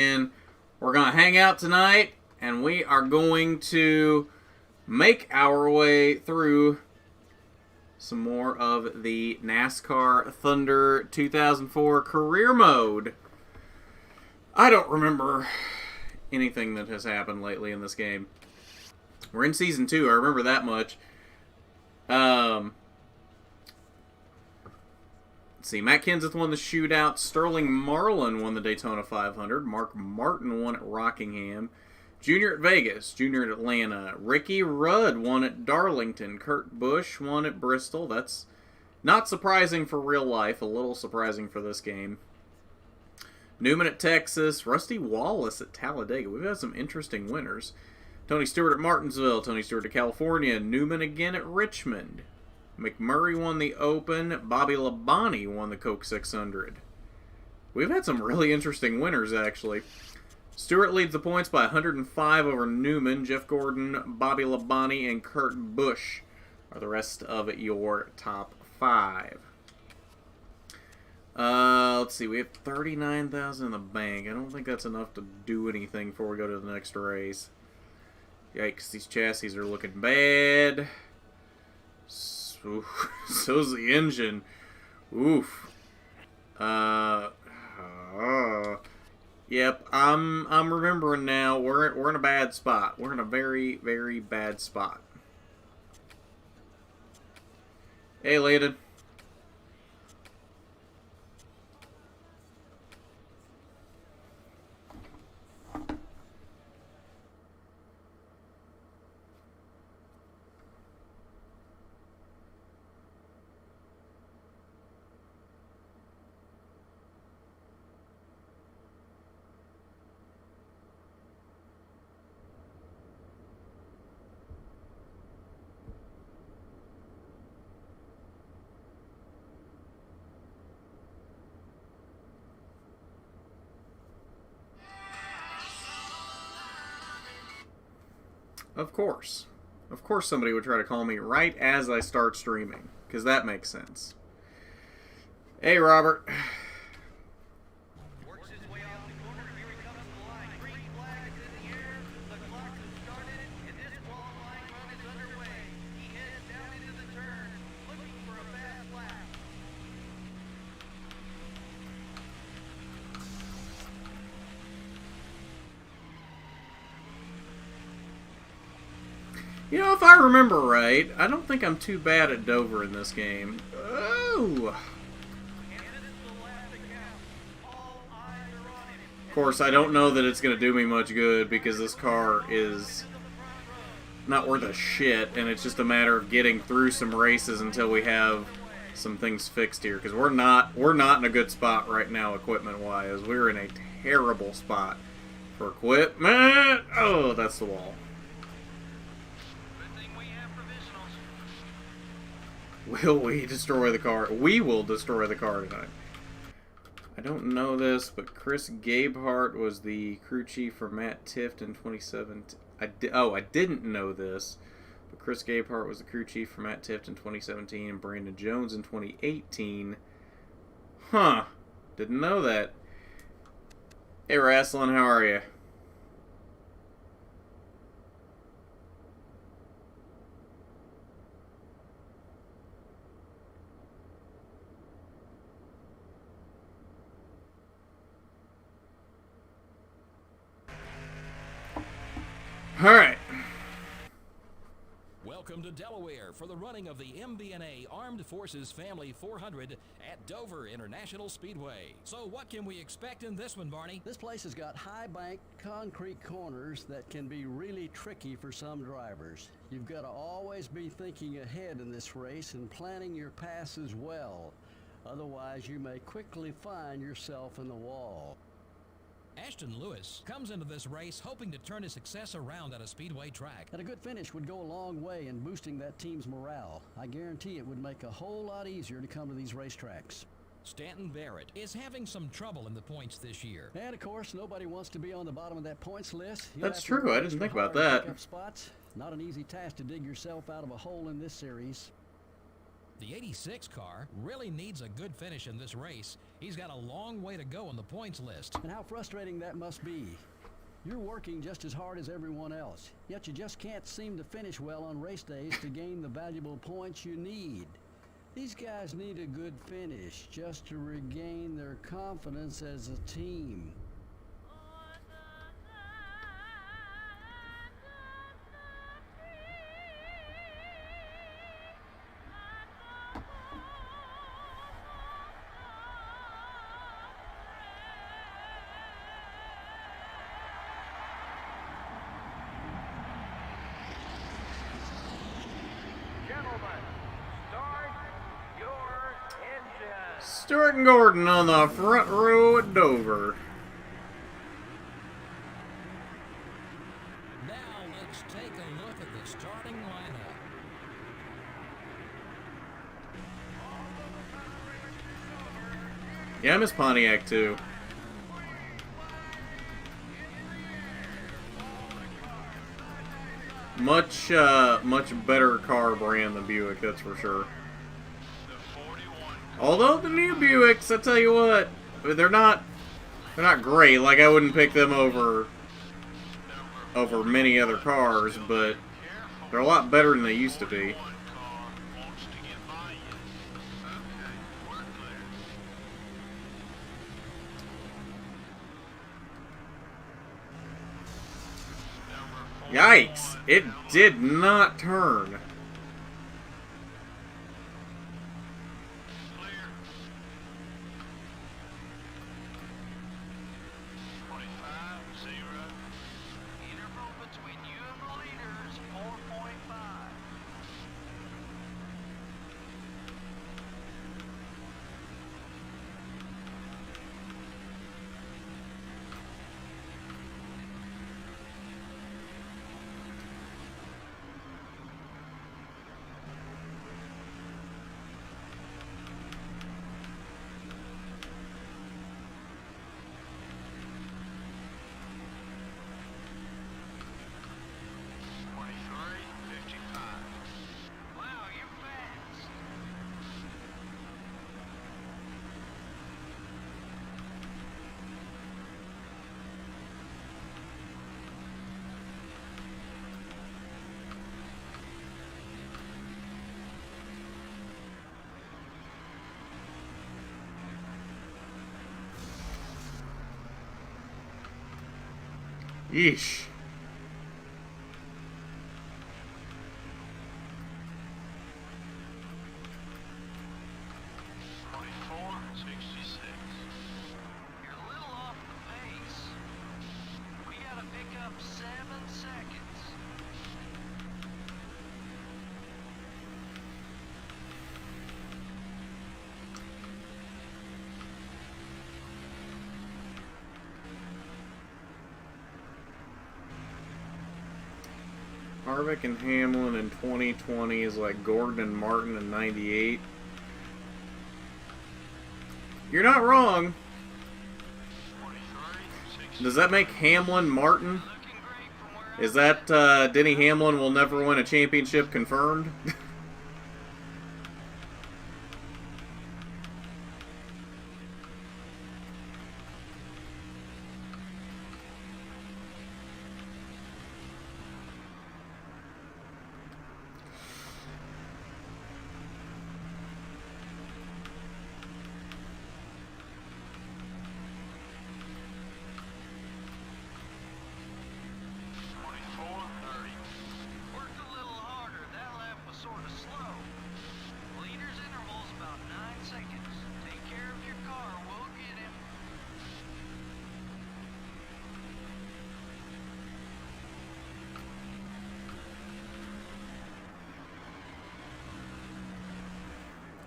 And we're going to hang out tonight, and we are going to make our way through some more of the NASCAR Thunder 2004 career mode. I don't remember anything that has happened lately in this game. We're in Season 2, I remember that much. Let's see, Matt Kenseth won the shootout. Sterling Marlin won the Daytona 500. Mark Martin won at Rockingham. Junior at Vegas. Junior at Atlanta. Ricky Rudd won at Darlington. Kurt Busch won at Bristol. That's not surprising for real life. A little surprising for this game. Newman at Texas. Rusty Wallace at Talladega. We've had some interesting winners. Tony Stewart at Martinsville. Tony Stewart at California. Newman again at Richmond. McMurray won the Open. Bobby Labonte won the Coke 600. We've had some really interesting winners, actually. Stewart leads the points by 105 over Newman. Jeff Gordon, Bobby Labonte, and Kurt Busch are the rest of your top 5. Let's see. We have 39,000 in the bank. I don't think that's enough to do anything before we go to the next race. Yikes, these chassis are looking bad. Oof. So's the engine. Oof. Yep. I'm remembering now. We're in a bad spot. We're in a very, very bad spot. Hey, Landon. Of course. Of course somebody would try to call me right as I start streaming, because that makes sense. Hey, Robert. Works his way off the corner. Here he comes to the line. Green flag is in the air. The clock has started, and this qualifying run is underway. He heads down into the turn, looking for a fast lap. You know, if I remember right, I don't think I'm too bad at Dover in this game. Oh! Of course, I don't know that it's going to do me much good because this car is not worth a shit, and it's just a matter of getting through some races until we have some things fixed here, because we're not in a good spot right now equipment-wise. We're in a terrible spot for equipment. Oh, that's the wall. Will we destroy the car? We will destroy the car tonight. I don't know this, but Chris Gabehart was the crew chief for Matt Tifft in 2017. I didn't know this, but Chris Gabehart was the crew chief for Matt Tifft in 2017 and Brandon Jones in 2018. Huh. Didn't know that. Hey, Rasslin, how are you? Alright. Welcome to Delaware for the running of the MBNA Armed Forces Family 400 at Dover International Speedway. So what can we expect in this one, Barney? This place has got high bank concrete corners that can be really tricky for some drivers. You've got to always be thinking ahead in this race and planning your passes well. Otherwise, you may quickly find yourself in the wall. Ashton Lewis comes into this race hoping to turn his success around at a speedway track. And a good finish would go a long way in boosting that team's morale. I guarantee it would make a whole lot easier to come to these racetracks. Stanton Barrett is having some trouble in the points this year. And of course, nobody wants to be on the bottom of that points list. That's true. I didn't think about that. Pick up spots. Not an easy task to dig yourself out of a hole in this series. The 86 car really needs a good finish in this race. He's got a long way to go on the points list. And how frustrating that must be. You're working just as hard as everyone else, yet you just can't seem to finish well on race days to gain the valuable points you need. These guys need a good finish just to regain their confidence as a team. Stewart and Gordon on the front row at Dover. Now let's take a look at the starting lineup. Yeah, I miss Pontiac too. Much better car brand than Buick, that's for sure. Although the new Buicks, I tell you what, they're not great. Like, I wouldn't pick them over many other cars, but they're a lot better than they used to be. Yikes! It did not turn. Yeesh. You're a little off the pace. We gotta pick up 7 seconds. Harvick and Hamlin in 2020 is like Gordon and Martin in 98. You're not wrong. Does that make Hamlin Martin? Is that Denny Hamlin will never win a championship confirmed?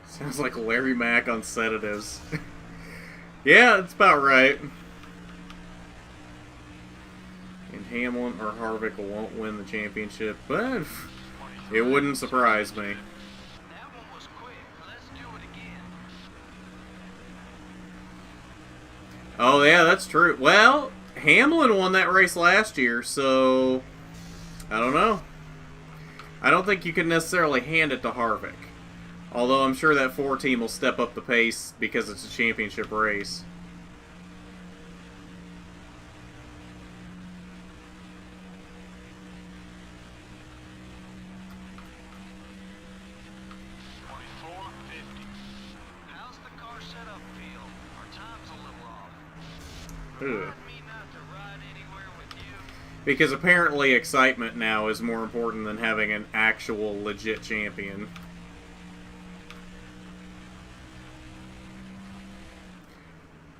Sounds like Larry Mack on sedatives. Yeah, that's about right. And Hamlin or Harvick won't win the championship, but it wouldn't surprise me. That one was quick. Let's do it again. Oh, yeah, that's true. Well, Hamlin won that race last year, so I don't know. I don't think you can necessarily hand it to Harvick. Although I'm sure that 4 team will step up the pace because it's a championship race. How's the car setup feel? Our time's a little off. Ugh. Remind me not to ride anywhere with you. Because apparently excitement now is more important than having an actual legit champion.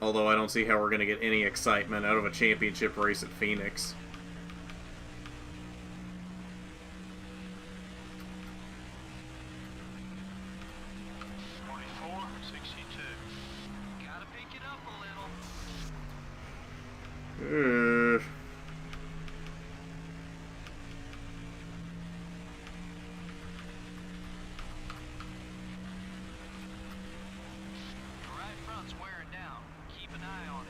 Although I don't see how we're going to get any excitement out of a championship race at Phoenix. Gotta pick it up a little. The right front's wearing down. Keep an eye on it.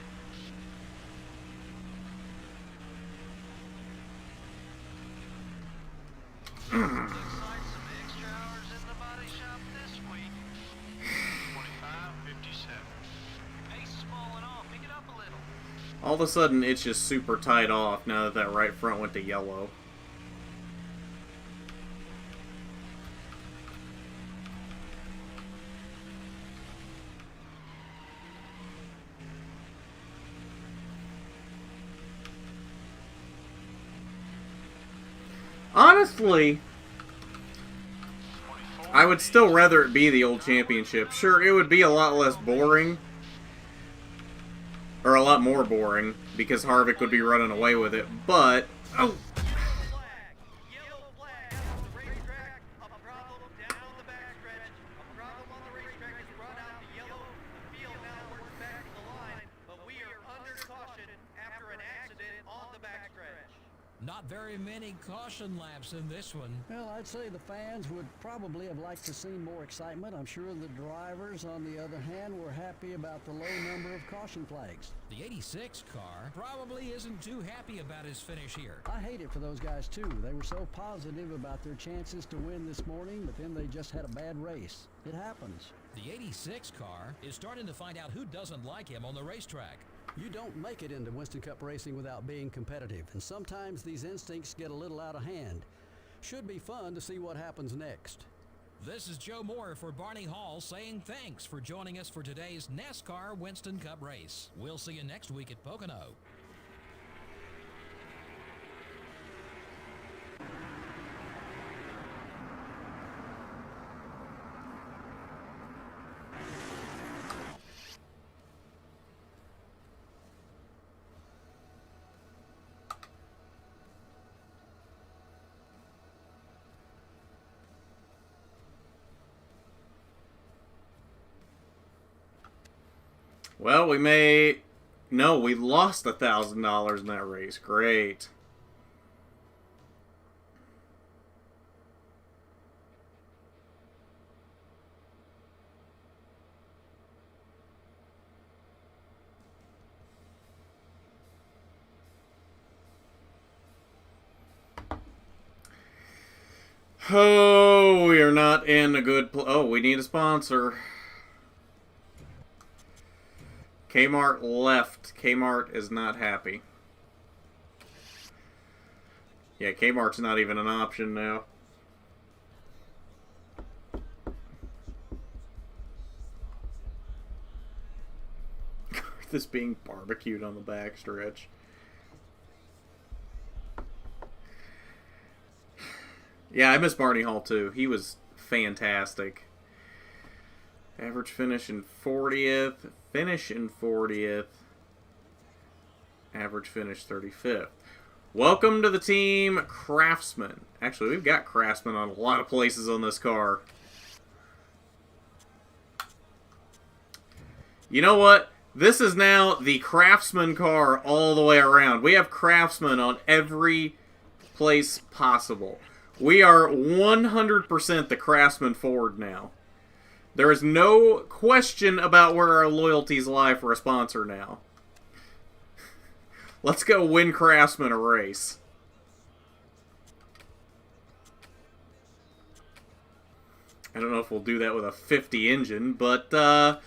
Looks like some extra hours in the body shop this week. 25:57. Pace is falling off. Pick it up a little. All of a sudden, it's just super tied off now that that right front went to yellow. Honestly, I would still rather it be the old championship. Sure, it would be a lot less boring. Or a lot more boring, because Harvick would be running away with it, but... Oh! Yellow flag on the racetrack. A problem down the backstretch. A problem on the racetrack is run out the yellow. The field now works back to the line, but we are under caution after an accident on the backstretch. Not very many caution laps in this one. Well, I'd say the fans would probably have liked to see more excitement. I'm sure the drivers, on the other hand, were happy about the low number of caution flags. The 86 car probably isn't too happy about his finish here. I hate it for those guys, too. They were so positive about their chances to win this morning, but then they just had a bad race. It happens. The 86 car is starting to find out who doesn't like him on the racetrack. You don't make it into Winston Cup racing without being competitive, and sometimes these instincts get a little out of hand. Should be fun to see what happens next. This is Joe Moore for Barney Hall saying thanks for joining us for today's NASCAR Winston Cup race. We'll see you next week at Pocono. Well, we may... No, we lost $1,000 in that race. Great. Oh, we are not in a good... Oh, we need a sponsor. Kmart left. Kmart is not happy. Yeah, Kmart's not even an option now. This being barbecued on the backstretch. Yeah, I miss Barney Hall too. He was fantastic. Average finish in 40th. Finish in 40th. Average finish 35th. Welcome to the team, Craftsman. Actually, we've got Craftsman on a lot of places on this car. You know what? This is now the Craftsman car all the way around. We have Craftsman on every place possible. We are 100% the Craftsman Ford now. There is no question about where our loyalties lie for a sponsor now. Let's go win Craftsman a race. I don't know if we'll do that with a 50 engine, but let's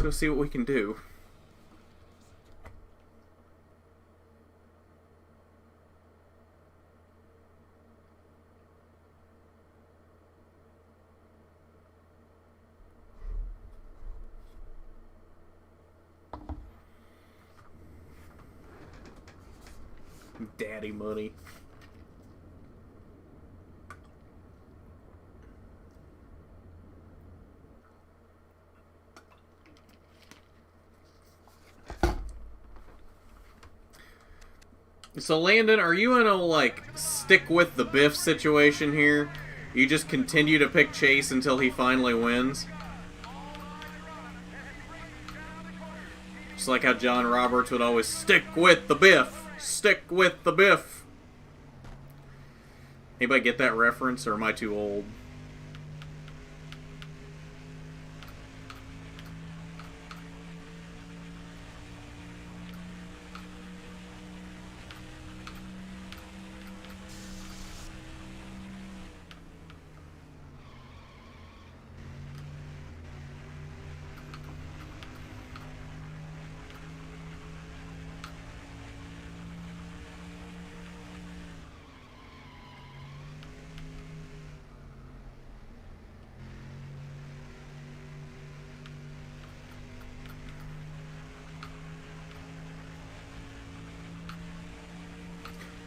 go see what we can do. Daddy money. So Landon, are you in a like stick with the Biff situation here? You just continue to pick Chase until he finally wins? Just like how John Roberts would always stick with the Biff. Stick with the Biff. Anybody get that reference, or am I too old?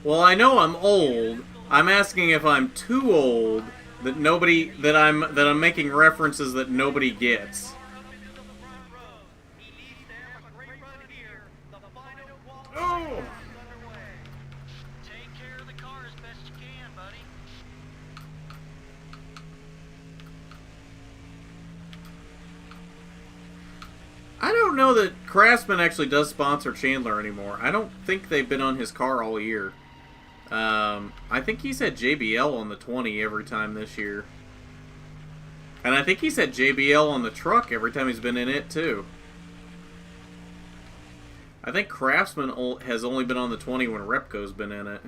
Well, I know I'm old. I'm asking if I'm too old that I'm making references that nobody gets. Oh! Take care of the car as best you can, buddy. I don't know that Craftsman actually does sponsor Chandler anymore. I don't think they've been on his car all year. I think he's had JBL on the 20 every time this year. And I think he's had JBL on the truck every time he's been in it, too. I think Craftsman has only been on the 20 when Repco's been in it.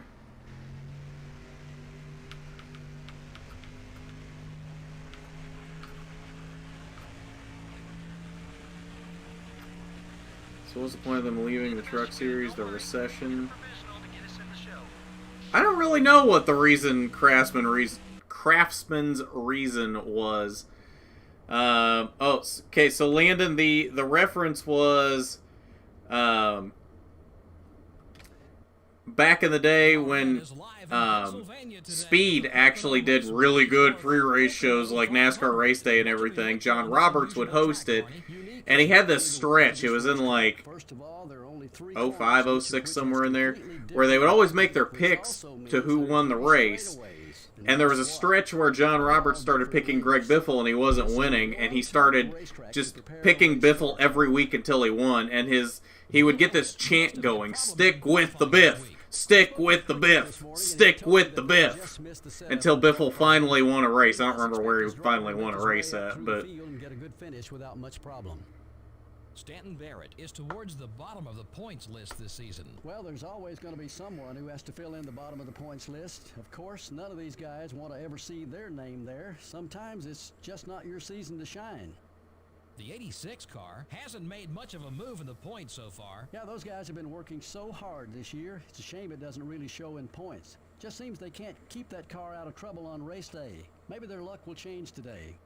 So what's the point of them leaving the truck series? The recession? I don't really know what the reason Craftsman's reason was. Okay, so Landon, the reference was back in the day when Speed actually did really good pre-race shows like NASCAR Race Day and everything. John Roberts would host it, and he had this stretch. It was in like 05, 06, somewhere in there, where they would always make their picks to who won the race. And there was a stretch where John Roberts started picking Greg Biffle and he wasn't winning, and he started just picking Biffle every week until he won. And he would get this chant going, "Stick with the Biff! Stick with the Biff! Stick with the Biff!" Until Biffle finally won a race. I don't remember where he finally won a race at, but Stanton Barrett is towards the bottom of the points list this season. Well, there's always going to be someone who has to fill in the bottom of the points list. Of course, none of these guys want to ever see their name there. Sometimes it's just not your season to shine. The 86 car hasn't made much of a move in the points so far. Yeah, those guys have been working so hard this year. It's a shame it doesn't really show in points. Just seems they can't keep that car out of trouble on race day. Maybe their luck will change today.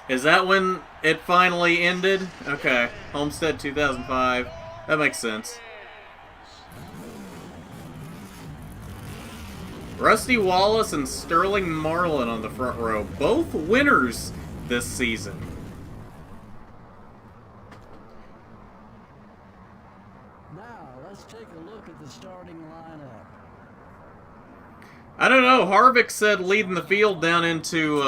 is that when it finally ended? Okay, Homestead 2005. That makes sense. Rusty Wallace and Sterling Marlin on the front row. Both winners this season. Now, let's take a look at the starting lineup. I don't know. Harvick said leading the field down into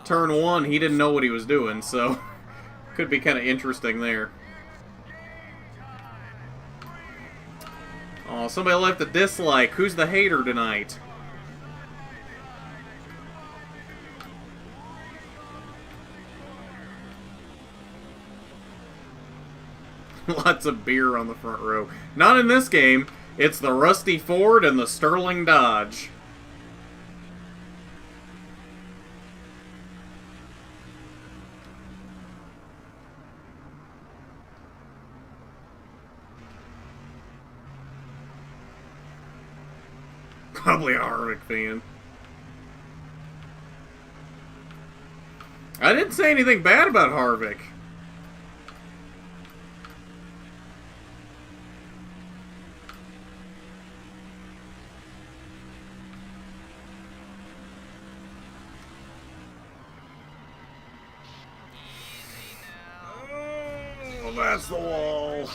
turn one, he didn't know what he was doing, so could be kind of interesting there. Oh, somebody left a dislike. Who's the hater tonight? Lots of beer on the front row. Not in this game. It's the Rusty Ford and the Sterling Dodge. Probably a Harvick fan. I didn't say anything bad about Harvick. Oh, that's the wall.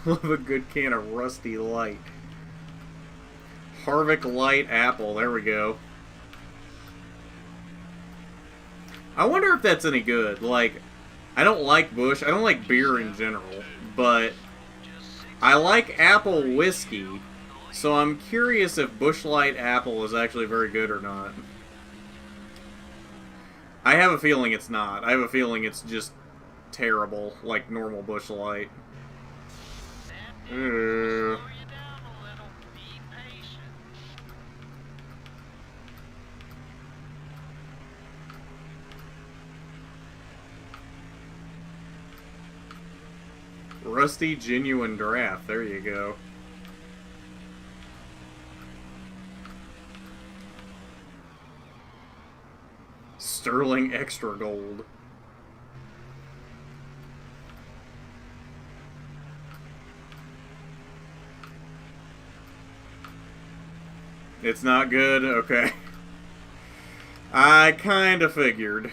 Love a good can of Rusty Light. Harvick Light Apple. There we go. I wonder if that's any good. Like, I don't like Busch. I don't like beer in general. But I like apple whiskey. So I'm curious if Busch Light Apple is actually very good or not. I have a feeling it's not. I have a feeling it's just terrible, like normal Busch Light. Rusty Genuine Draft. There you go. Sterling Extra Gold. It's not good? Okay. I kinda figured.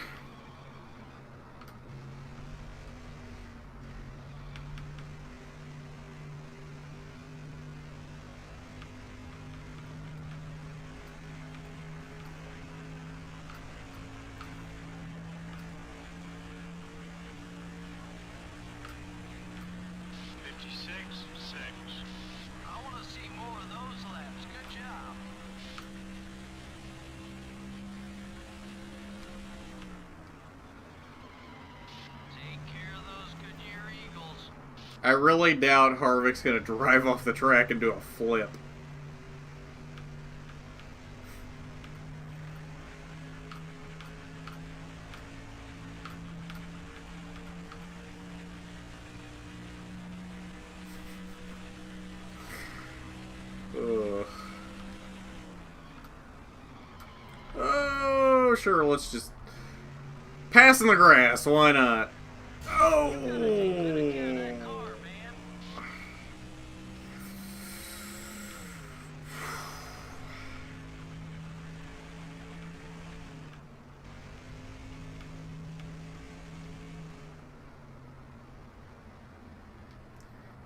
I really doubt Harvick's going to drive off the track and do a flip. Ugh. Oh, sure, let's just pass in the grass. Why not? Oh!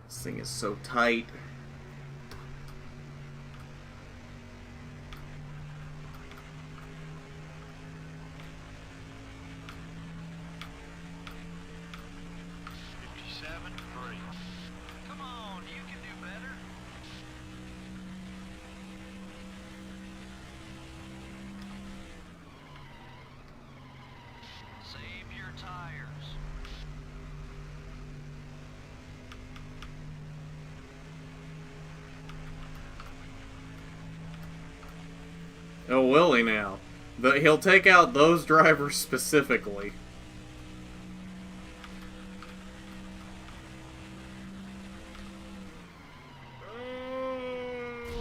This thing is so tight. Come on, you can do better. Save your tires. Oh, will he now? He'll take out those drivers specifically.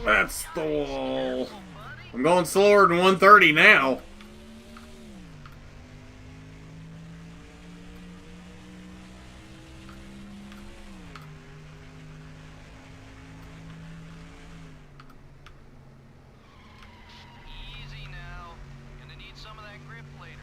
That's the wall. I'm going slower than 130 now. Easy now. Gonna need some of that grip later.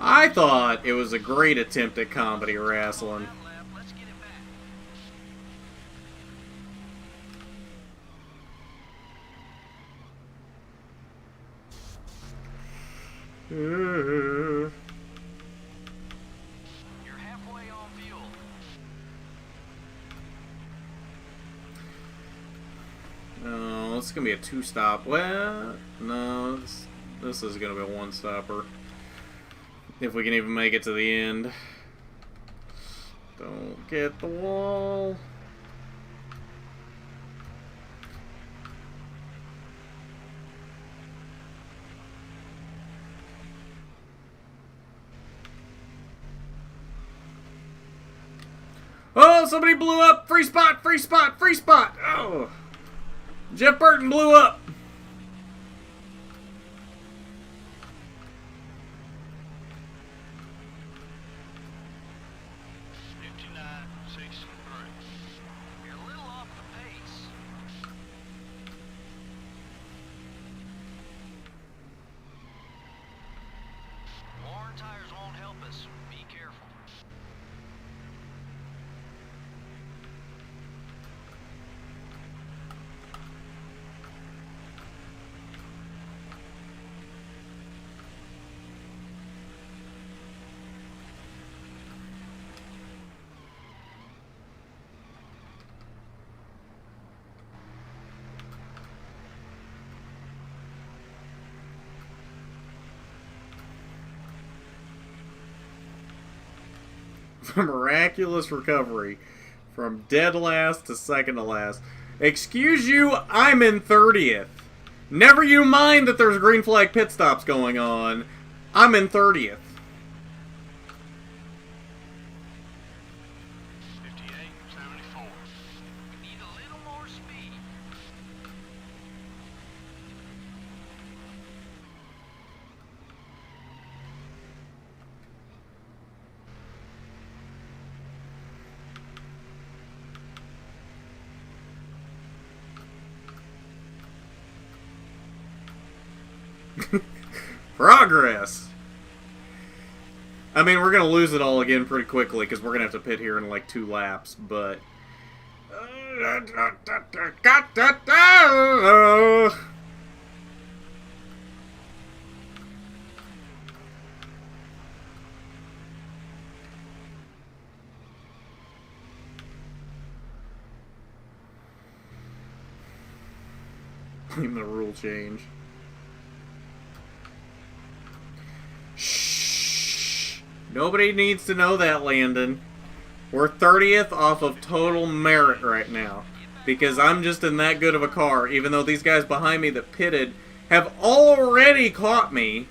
I thought it was a great attempt at comedy wrestling. Let's get it back. You're halfway on fuel. No, it's gonna be a two-stop. Well, no, this is gonna be a one-stopper. If we can even make it to the end. Don't get the wall. Oh, somebody blew up! Free spot! Free spot! Free spot! Oh! Jeff Burton blew up! You're a little off the pace. Worn tires won't help us. Be careful. Miraculous recovery from dead last to second to last. Excuse you, I'm in 30th. Never you mind that there's green flag pit stops going on. I'm in 30th. 58.74. We need a little more speed. Progress! I mean, we're going to lose it all again pretty quickly because we're going to have to pit here in like 2 laps, but... Even the rule change. Shh. Nobody needs to know that, Landon. We're 30th off of total merit right now. Because I'm just in that good of a car, even though these guys behind me that pitted have already caught me.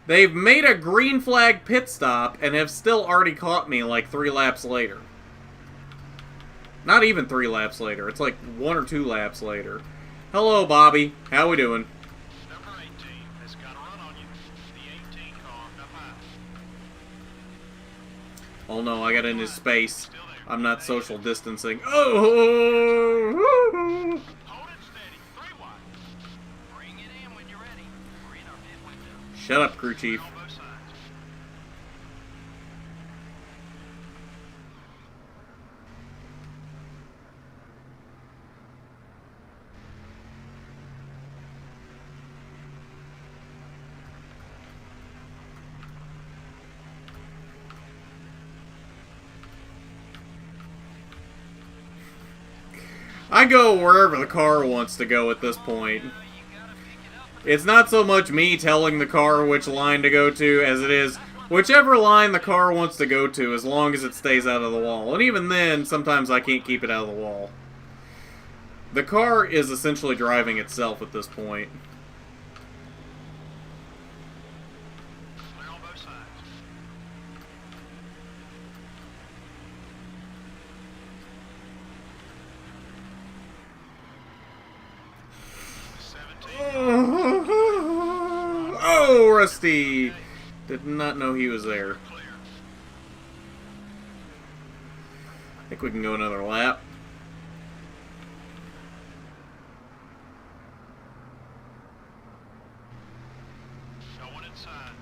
They've made a green flag pit stop and have still already caught me like 3 laps later. Not even 3 laps later. It's like 1 or 2 laps later. Hello, Bobby. How we doing? Number 18 has got a run on you. The 18 car up high. Oh no, I got in his space. I'm not social distancing. Oh! Hold it steady. 3 wide. Bring it in when you're ready. We're in our pit window. Shut up, crew chief. On both sides. I go wherever the car wants to go at this point. It's not so much me telling the car which line to go to as it is whichever line the car wants to go to, as long as it stays out of the wall. And even then, sometimes I can't keep it out of the wall. The car is essentially driving itself at this point. Clear on both sides. Oh, Rusty! Did not know he was there. Clear. I think we can go another lap. Going inside.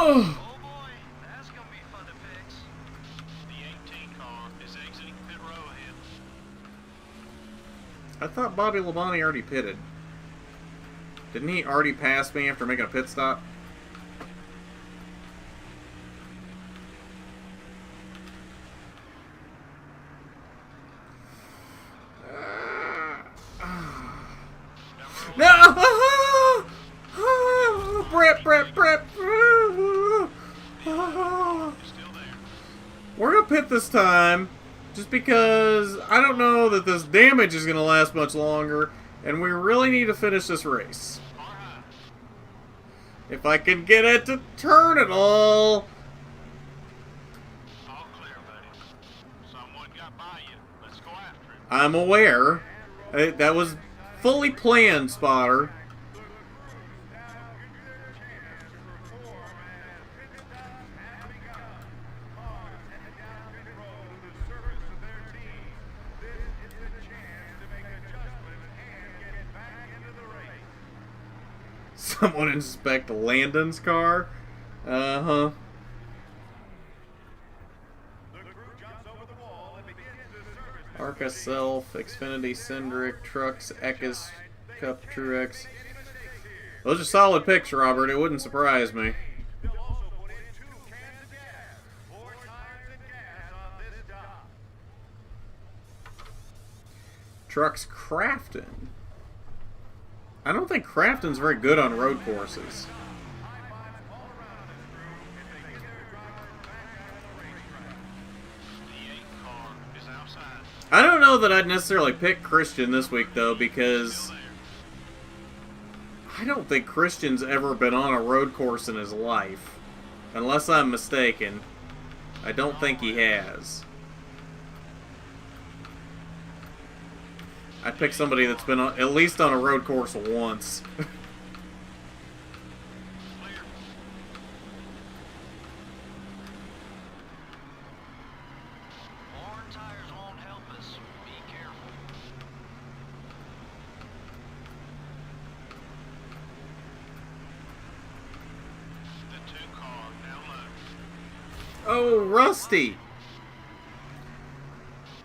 Oh! Oh boy, that's gonna be fun to fix. The 18 car is exiting pit row ahead. I thought Bobby Labonte already pitted. Didn't he already pass me after making a pit stop? No! Brett. Still there. We're gonna pit this time, just because I don't know that this damage is gonna last much longer, and we really need to finish this race. Car high. If I can get it to turn at all. All clear, buddy. Someone got by you. Let's go after him. I'm aware. That was fully planned, Spotter. Someone inspect Landon's car? Uh-huh. Arca Self, Xfinity Cindric, Trucks, Ekis, Cup, Truex. Those are solid picks, Robert. It wouldn't surprise me. Trucks Crafton. I don't think Crafton's very good on road courses. The 8 car is outside. I don't know that I'd necessarily pick Christian this week, though, because Still there. I don't think Christian's ever been on a road course in his life. Unless I'm mistaken. I don't think he has. I'd pick somebody that's been on, at least on a road course once. Clear. Worn tires won't help us. Be careful. The 2 car now low. Oh, Rusty!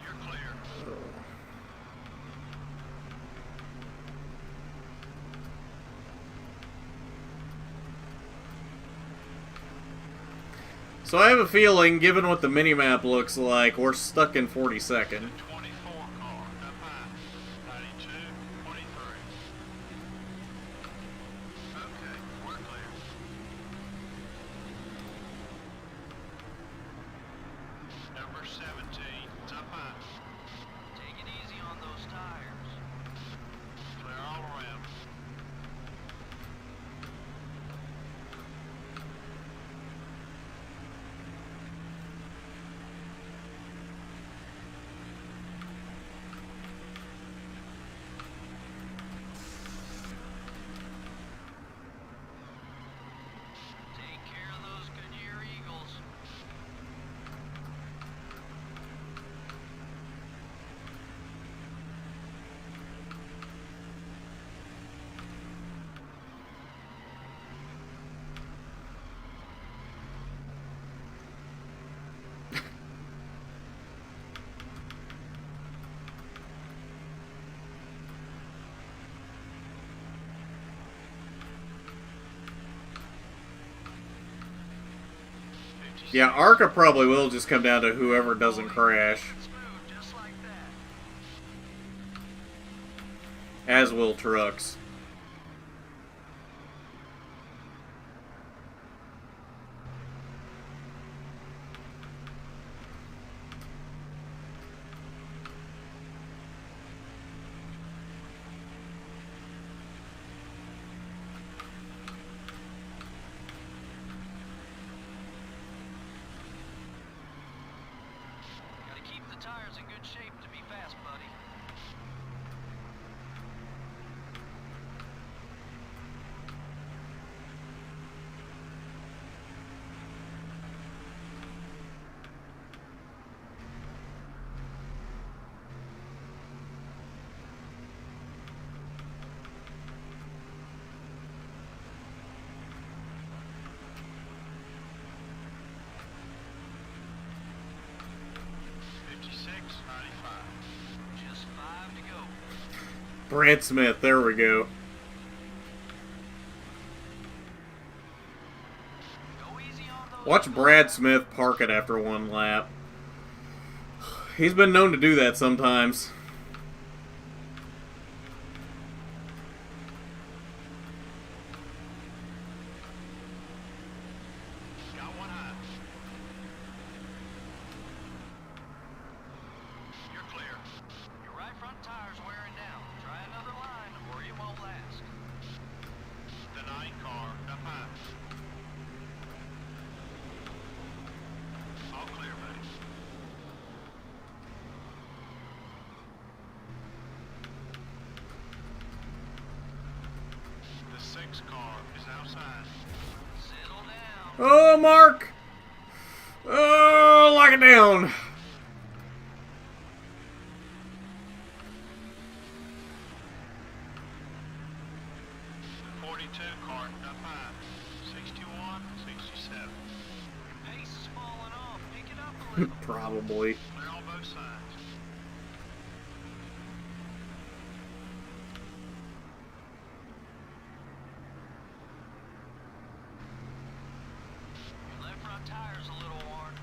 You're clear. So I have a feeling, given what the minimap looks like, we're stuck in 42nd. The 24 car up high. 92, 23. Okay, we're clear. Number 17, it's up high. Take it easy on those tires. Clear all around. Take care of those Goodyear Eagles. Yeah, Arca probably will just come down to whoever doesn't crash. Smooth, just like that. As will Trucks. Gotta keep the tires in good shape to be fast, buddy. Brad Smith, there we go. Watch Brad Smith park it after one lap. He's been known to do that sometimes. Got one high. You're clear. Your right front tire's wearing down. Try another line or you won't last. The 9 car up high. All clear, buddy. The 6 car is outside. Settle down. Oh, Mark! Oh, lock it down. 42 car up high. 61, 67. Pace is falling off. Pick it up a little. Probably. Clear on both sides. Your left front tire's a little worn.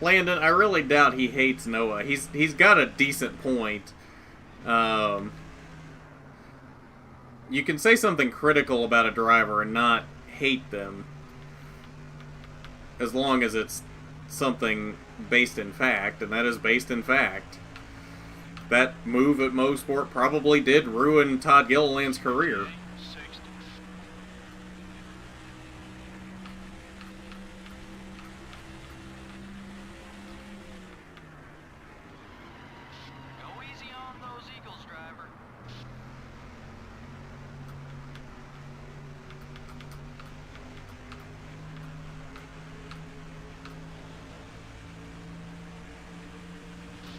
Landon, I really doubt he hates Noah. He's got a decent point. You can say something critical about a driver and not hate them, as long as it's something based in fact, and that is based in fact. That move at Mosport probably did ruin Todd Gilliland's career. 60. Go easy on those Eagles, driver.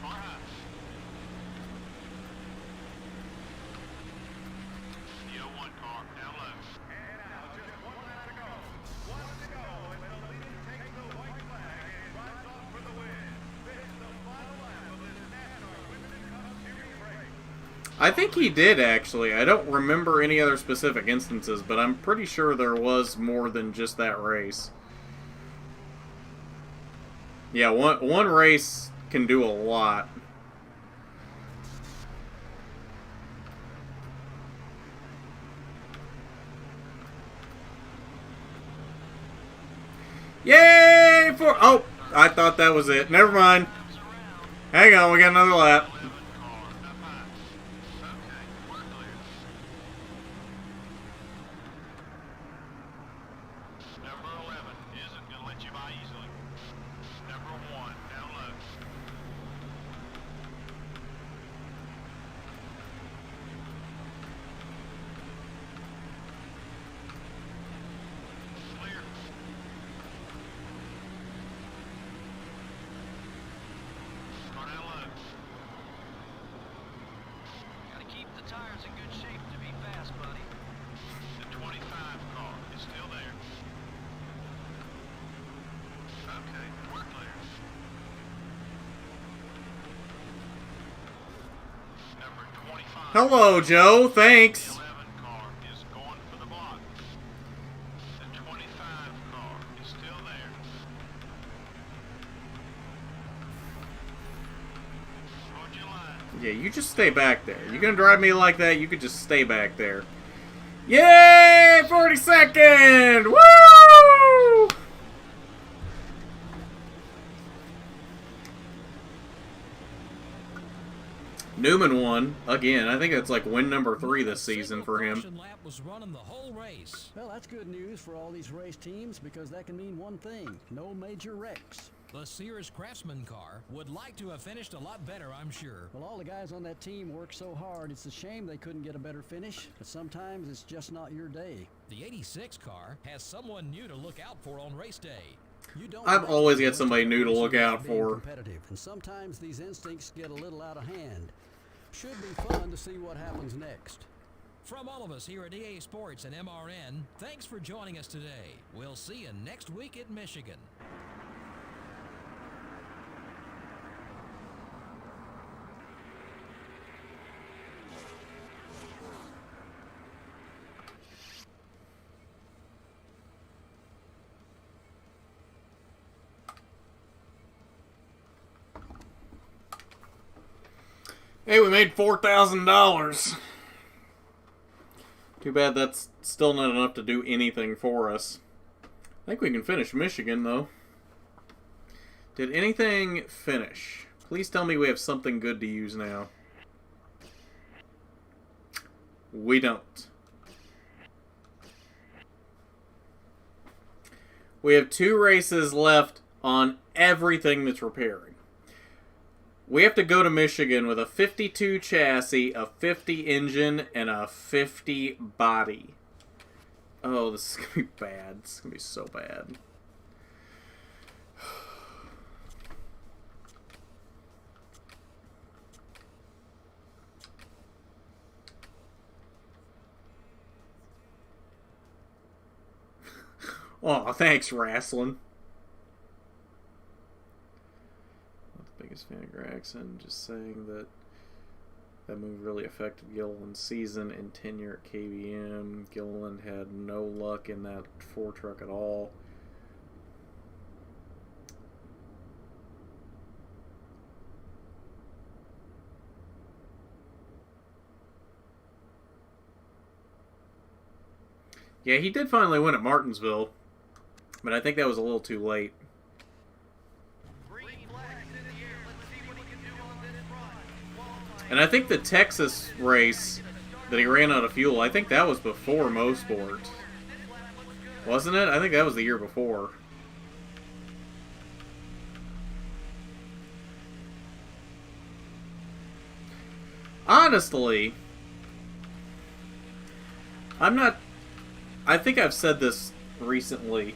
Far high. The 01 car down low. And now, just one lap to go. One to go, and the leader takes the white flag and rides off for the win. This is the final lap of this NASCAR Women's Cup Series race. I think he did, actually. I don't remember any other specific instances, but I'm pretty sure there was more than just that race. Yeah, one race can do a lot. Yay! Oh, I thought that was it. Never mind. Hang on, we got another lap. 11 car up high. Okay, we're clear. Number 11 isn't going to let you by easily. Number 1 down low. Clear. Car down low. Gotta keep the tires in good shape to be fast, buddy. The 25 car is still there. Okay, we're clear. Number 25. Hello, Joe. The Thanks. 11 car is going for the block. The 25 car is still there. Hold your line. Yeah, you just stay back there. You gonna drive me like that? You could just stay back there. Yay! 42nd! Woo! Newman won again. I think it's like win number 3 this season for him. Single caution lap was running the whole race. Well, that's good news for all these race teams because that can mean one thing: no major wrecks. The Sears Craftsman car would like to have finished a lot better, I'm sure. Well, all the guys on that team work so hard, it's a shame they couldn't get a better finish, but sometimes it's just not your day. The 86 car has someone new to look out for on race day. You don't I've know always when got somebody new to racing look is out being for. Competitive, and sometimes these instincts get a little out of hand. Should be fun to see what happens next. From all of us here at EA Sports and MRN, thanks for joining us today. We'll see you next week at Michigan. Hey, we made $4,000. Too bad that's still not enough to do anything for us. I think we can finish Michigan, though. Did anything finish? Please tell me we have something good to use now. We don't. We have 2 races left on everything that's repairing. We have to go to Michigan with a 52 chassis, a 50 engine, and a 50 body. Oh, this is going to be bad. This is going to be so bad. Oh, thanks, Wrestling. Biggest fan of Gregson, just saying that that move really affected Gilliland's season and tenure at KBM. Gilliland had no luck in that 4 truck at all. Yeah, he did finally win at Martinsville, but I think that was a little too late. And I think the Texas race that he ran out of fuel, I think that was before Mosport. Wasn't it? I think that was the year before. Honestly, I think I've said this recently.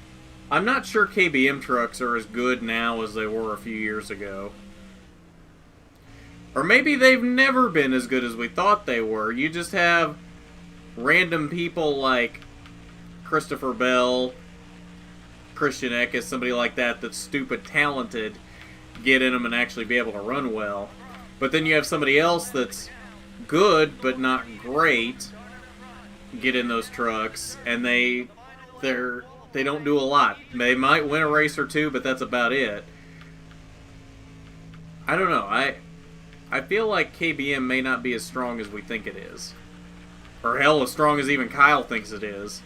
I'm not sure KBM trucks are as good now as they were a few years ago. Or maybe they've never been as good as we thought they were. You just have random people like Christopher Bell, Christian Eckes, somebody like that that's stupid talented, get in them and actually be able to run well. But then you have somebody else that's good but not great get in those trucks, and they don't do a lot. They might win a race or two, but that's about it. I don't know. I feel like KBM may not be as strong as we think it is. Or hell, as strong as even Kyle thinks it is.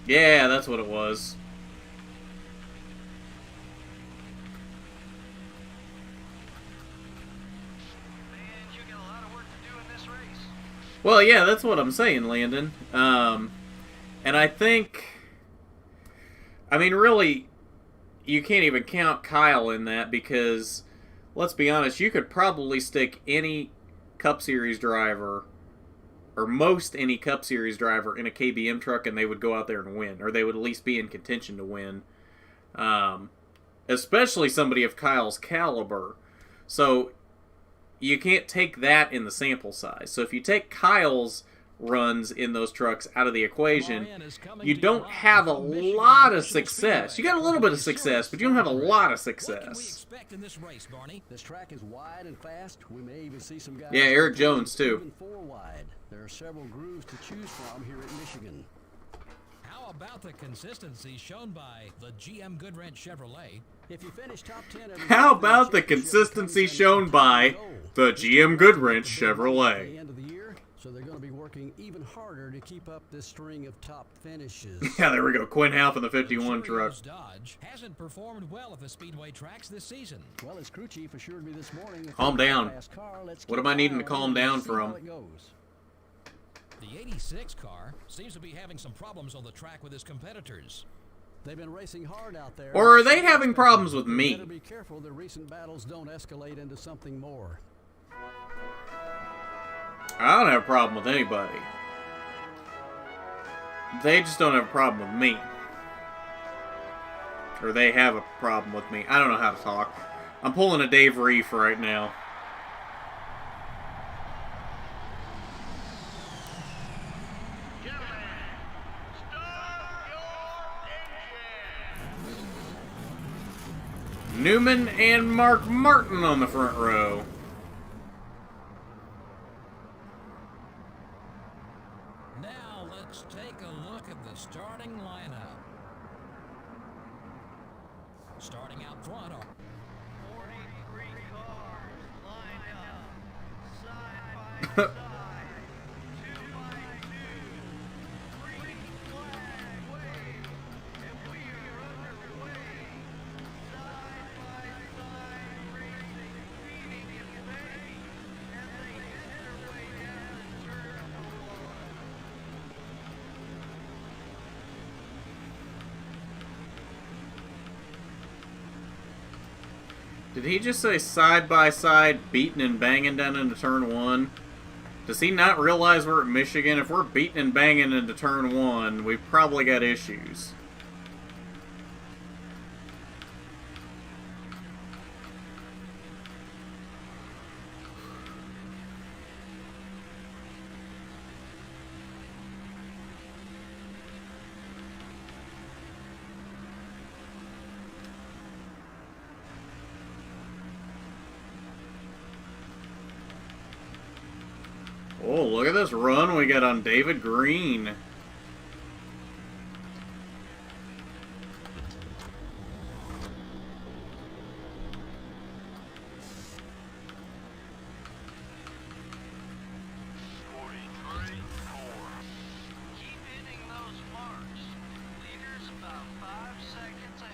Yeah, that's what it was. Well, yeah, that's what I'm saying, Landon. And I think, I mean, really, you can't even count Kyle in that because, let's be honest, you could probably stick any Cup Series driver, or most any Cup Series driver, in a KBM truck and they would go out there and win, or they would at least be in contention to win. Especially somebody of Kyle's caliber. So you can't take that in the sample size. So if you take Kyle's runs in those trucks out of the equation, you don't have a lot of success. You got a little bit of success, but you don't have a lot of success. This track is wide and fast. We may even see some guys. Yeah, Eric Jones too. Even 4 wide. There are several grooves to choose from here at Michigan. How about the consistency shown by the GM Goodwrench Chevrolet? If you finish top 10 every How week, about the championship consistency becomes shown by goal. the GM Goodwrench At the Chevrolet? end of the year, so they're going to be working even harder to keep up this string of top finishes. Yeah, there we go. Quinn Half in the 51 truck. Cheerios Dodge hasn't performed well at the Speedway tracks this season. Well, as crew chief assured me this morning, if Calm they down. fast car, let's What keep am I an needing eye to on calm it and down see how from? it goes. The 86 car seems to be having some problems on the track with his competitors. They've been racing hard out there. Or are they having problems with me? Better be careful the recent battles don't escalate into something more. I don't have a problem with anybody. They just don't have a problem with me. Or they have a problem with me. I don't know how to talk. I'm pulling a Dave Reef right now. Gentlemen, start your engine. Newman and Mark Martin on the front row. Now let's take a look at the starting lineup. Starting out front are 43 cars lined up, side by side, 2 by 2, green flag wave, and we are underway. Side by side racing, feeding and banging, as they hit their way down in turn number 1. Did he just say side by side beating and banging down into turn 1? Does he not realize we're at Michigan? If we're beating and banging into turn 1, we've probably got issues. Oh, look at this run we got on David Green. Keep hitting those marks. Leaders about 5 seconds ahead.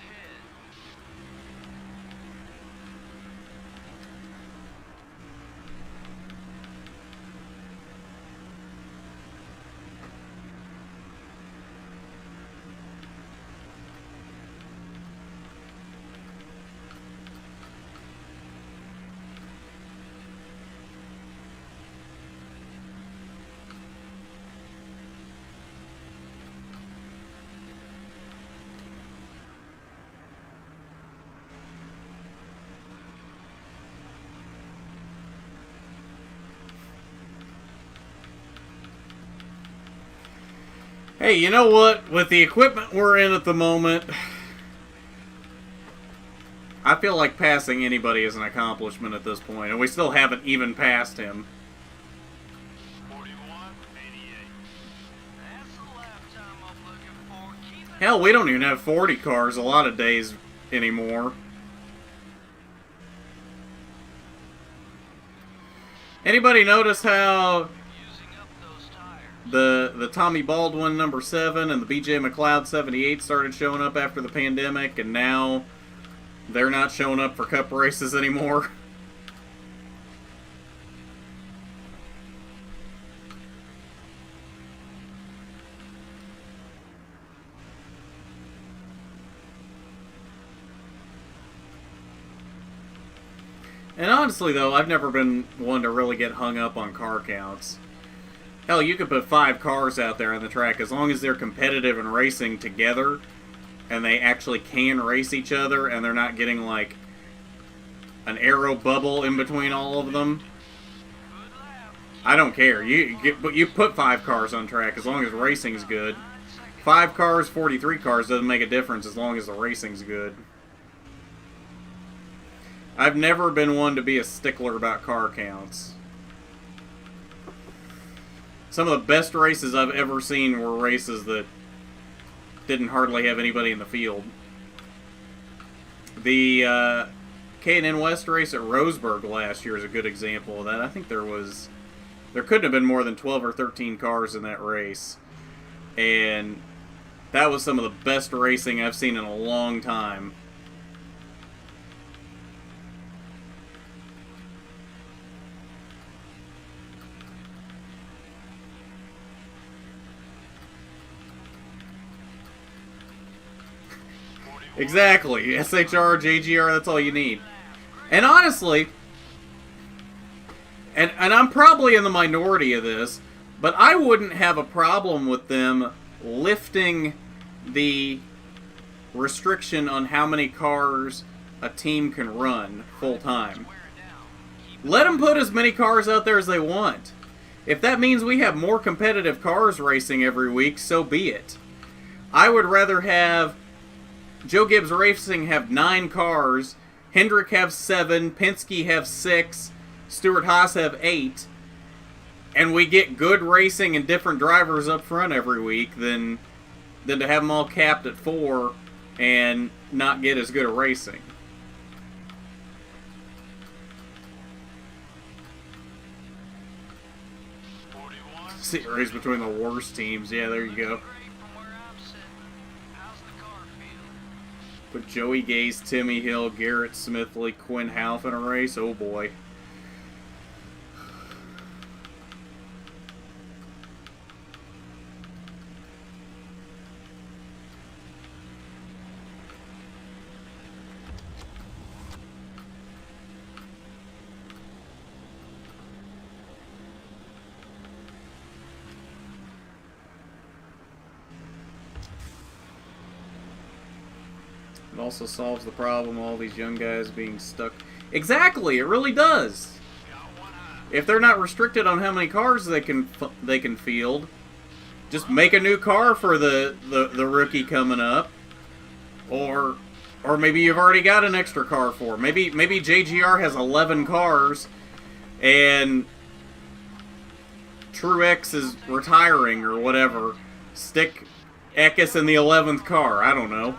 Hey, you know what? With the equipment we're in at the moment, I feel like passing anybody is an accomplishment at this point, and we still haven't even passed him. 41, 88. That's the lap time I'm looking for. Keep it Hell, we don't even have 40 cars a lot of days anymore. Anybody notice how using up those tires. the Tommy Baldwin number 7 and the BJ McLeod 78 started showing up after the pandemic, and now they're not showing up for cup races anymore? And honestly, though, I've never been one to really get hung up on car counts. Hell, you could put 5 cars out there on the track as long as they're competitive and racing together, and they actually can race each other, and they're not getting, like, an aero bubble in between all of them. I don't care. You put 5 cars on track as long as racing's good. 5 cars, 43 cars doesn't make a difference as long as the racing's good. I've never been one to be a stickler about car counts. Some of the best races I've ever seen were races that didn't hardly have anybody in the field. The K&N West race at Roseburg last year is a good example of that. I think there was There couldn't have been more than 12 or 13 cars in that race. And that was some of the best racing I've seen in a long time. Exactly. SHR, JGR, that's all you need. And honestly, and I'm probably in the minority of this, but I wouldn't have a problem with them lifting the restriction on how many cars a team can run full time. Let them put as many cars out there as they want. If that means we have more competitive cars racing every week, so be it. I would rather have Joe Gibbs Racing have 9 cars, Hendrick have 7, Penske have 6, Stewart Haas have 8, and we get good racing and different drivers up front every week than to have them all capped at 4 and not get as good a racing. Series between the worst teams. Yeah, there you go. Put Joey Gase, Timmy Hill, Garrett Smithley, Quinn Half in a race. Oh boy. It also solves the problem of all these young guys being stuck. Exactly, it really does. If they're not restricted on how many cars they can field, just make a new car for the rookie coming up, or maybe you've already got an extra car for. Maybe JGR has 11 cars, and Truex is retiring or whatever. Stick Eckes in the 11th car. I don't know.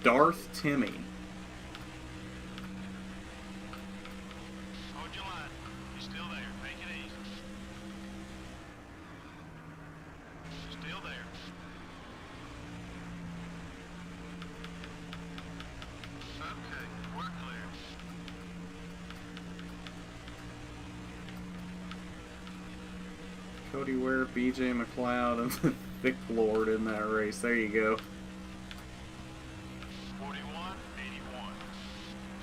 Darth Timmy. Hold your line. You're still there. Make it easy. Still there. Okay, we're clear. Cody Ware, BJ McLeod, and the Thick Lord in that race. There you go. 41-81.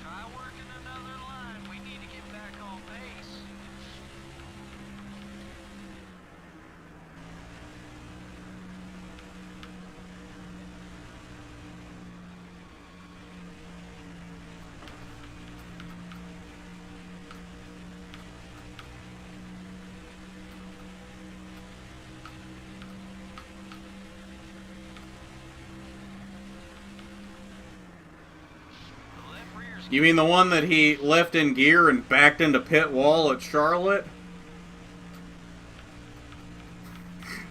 Try working another line. We need to get back on pace. You mean the one that he left in gear and backed into pit wall at Charlotte?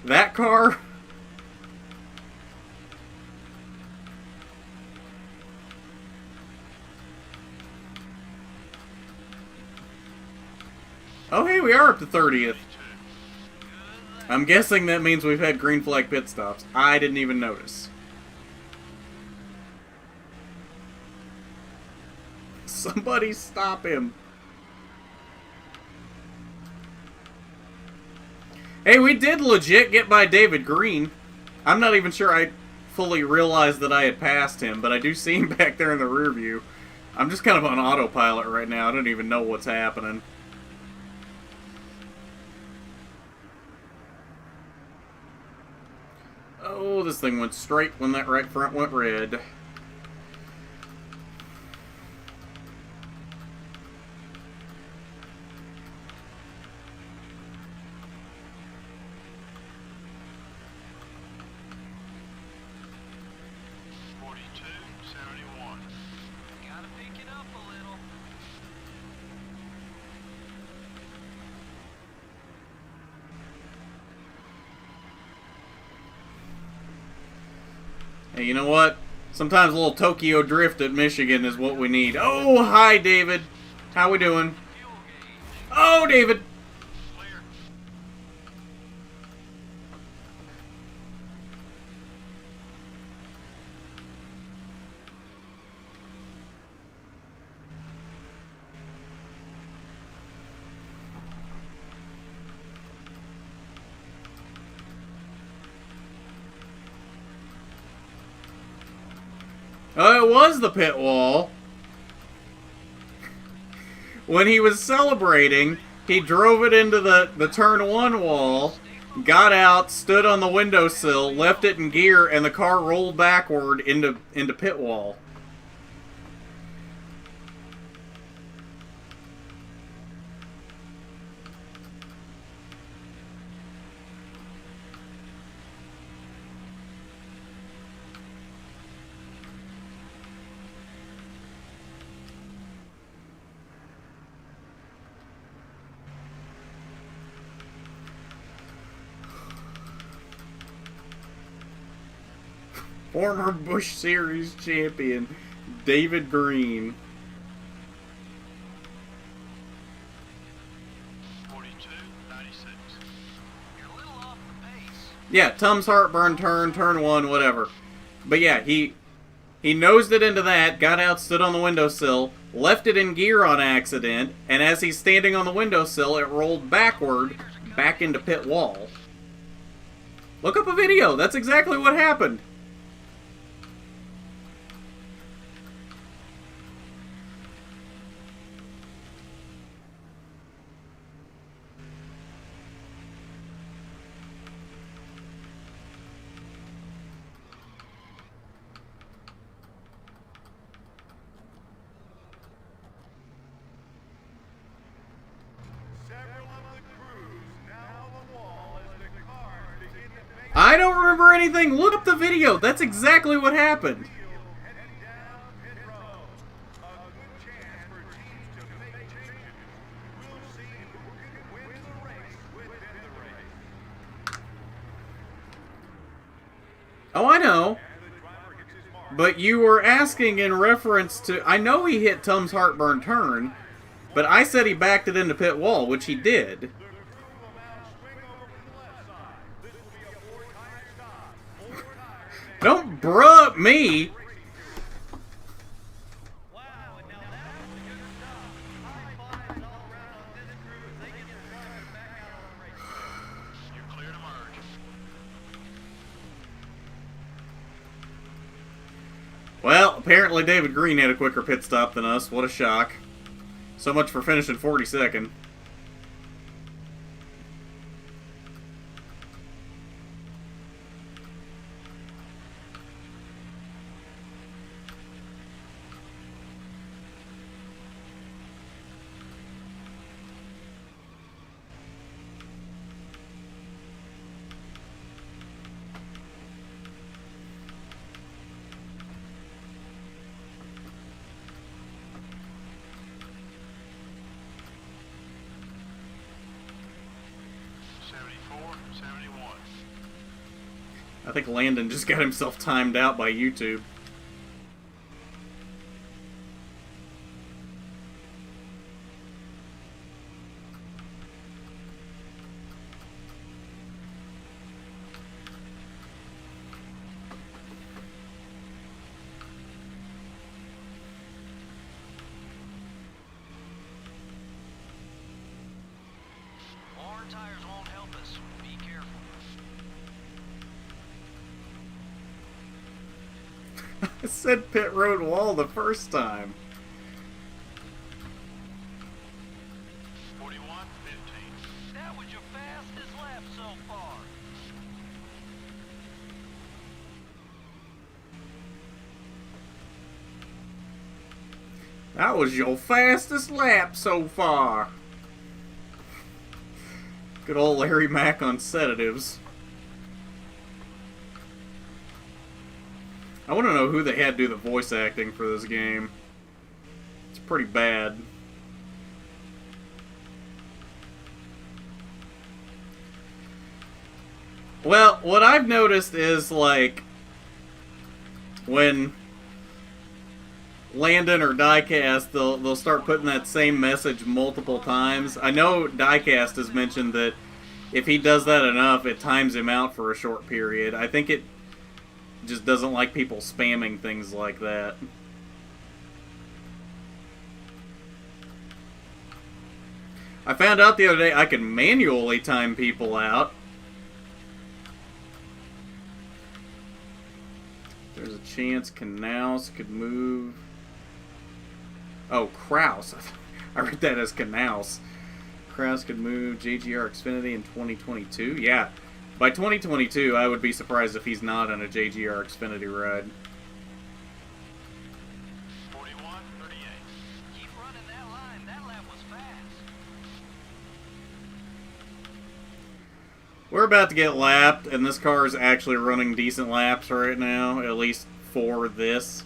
That car? Oh, hey, we are up to 30th. I'm guessing that means we've had green flag pit stops. I didn't even notice. Somebody stop him. Hey, we did legit get by David Green. I'm not even sure I fully realized that I had passed him, but I do see him back there in the rear view. I'm just kind of on autopilot right now. I don't even know what's happening. Oh, this thing went straight when that right front went red. Gotta pick it up a little. Hey, you know what? Sometimes a little Tokyo drift at Michigan is what we need. Oh, hi, David. How we doing? Oh, David. Clear. Oh, it was the pit wall. When he was celebrating, he drove it into the turn one wall, got out, stood on the windowsill, left it in gear, and the car rolled backward into pit wall. Former Busch Series champion, David Green. 42.96. You're a little off the pace. Yeah, Tums heartburn turn one, whatever. But yeah, he nosed it into that, got out, stood on the windowsill, left it in gear on accident, and as he's standing on the windowsill, it rolled backward, back into pit wall. Look up a video. That's exactly what happened. Several of the crews now on the wall as the cars begin to make I don't remember anything. Look up the video. That's exactly what happened. heading down pit road. A good chance for teams to make changes. We'll see who can win the race within the race. Oh, I know. And the driver hits his mark. But you were asking in reference to... I know he hit Tums heartburn turn, but I said he backed it into pit wall, which he did. The crew will now swing over to the left side. This will be a four-tire stop. Four tires. Don't bruh me. Wow, and now that was a good stop. High fives all around on this crew as they get their drivers back out on the racetrack. You're clear to merge. Well, apparently David Green had a quicker pit stop than us. What a shock. So much for finishing 42nd. I think Landon just got himself timed out by YouTube. More tires won't help us. Be careful. I said pit road wall the first time. 41.15. That was your fastest lap so far. That was your fastest lap so far. Good old Larry Mack on sedatives. I want to know who they had do the voice acting for this game. It's pretty bad. Well, what I've noticed is, like, when Landon or Diecast, they'll start putting that same message multiple times. I know Diecast has mentioned that if he does that enough, it times him out for a short period. I think it just doesn't like people spamming things like that. I found out the other day I can manually time people out. There's a chance Knaus could move. Oh, Kraus. I read that as Knaus. Kraus could move JGR Xfinity in 2022. Yeah, by 2022, I would be surprised if he's not on a JGR Xfinity ride. 41-38. Keep running that line. That lap was fast. We're about to get lapped, and this car is actually running decent laps right now, at least for this.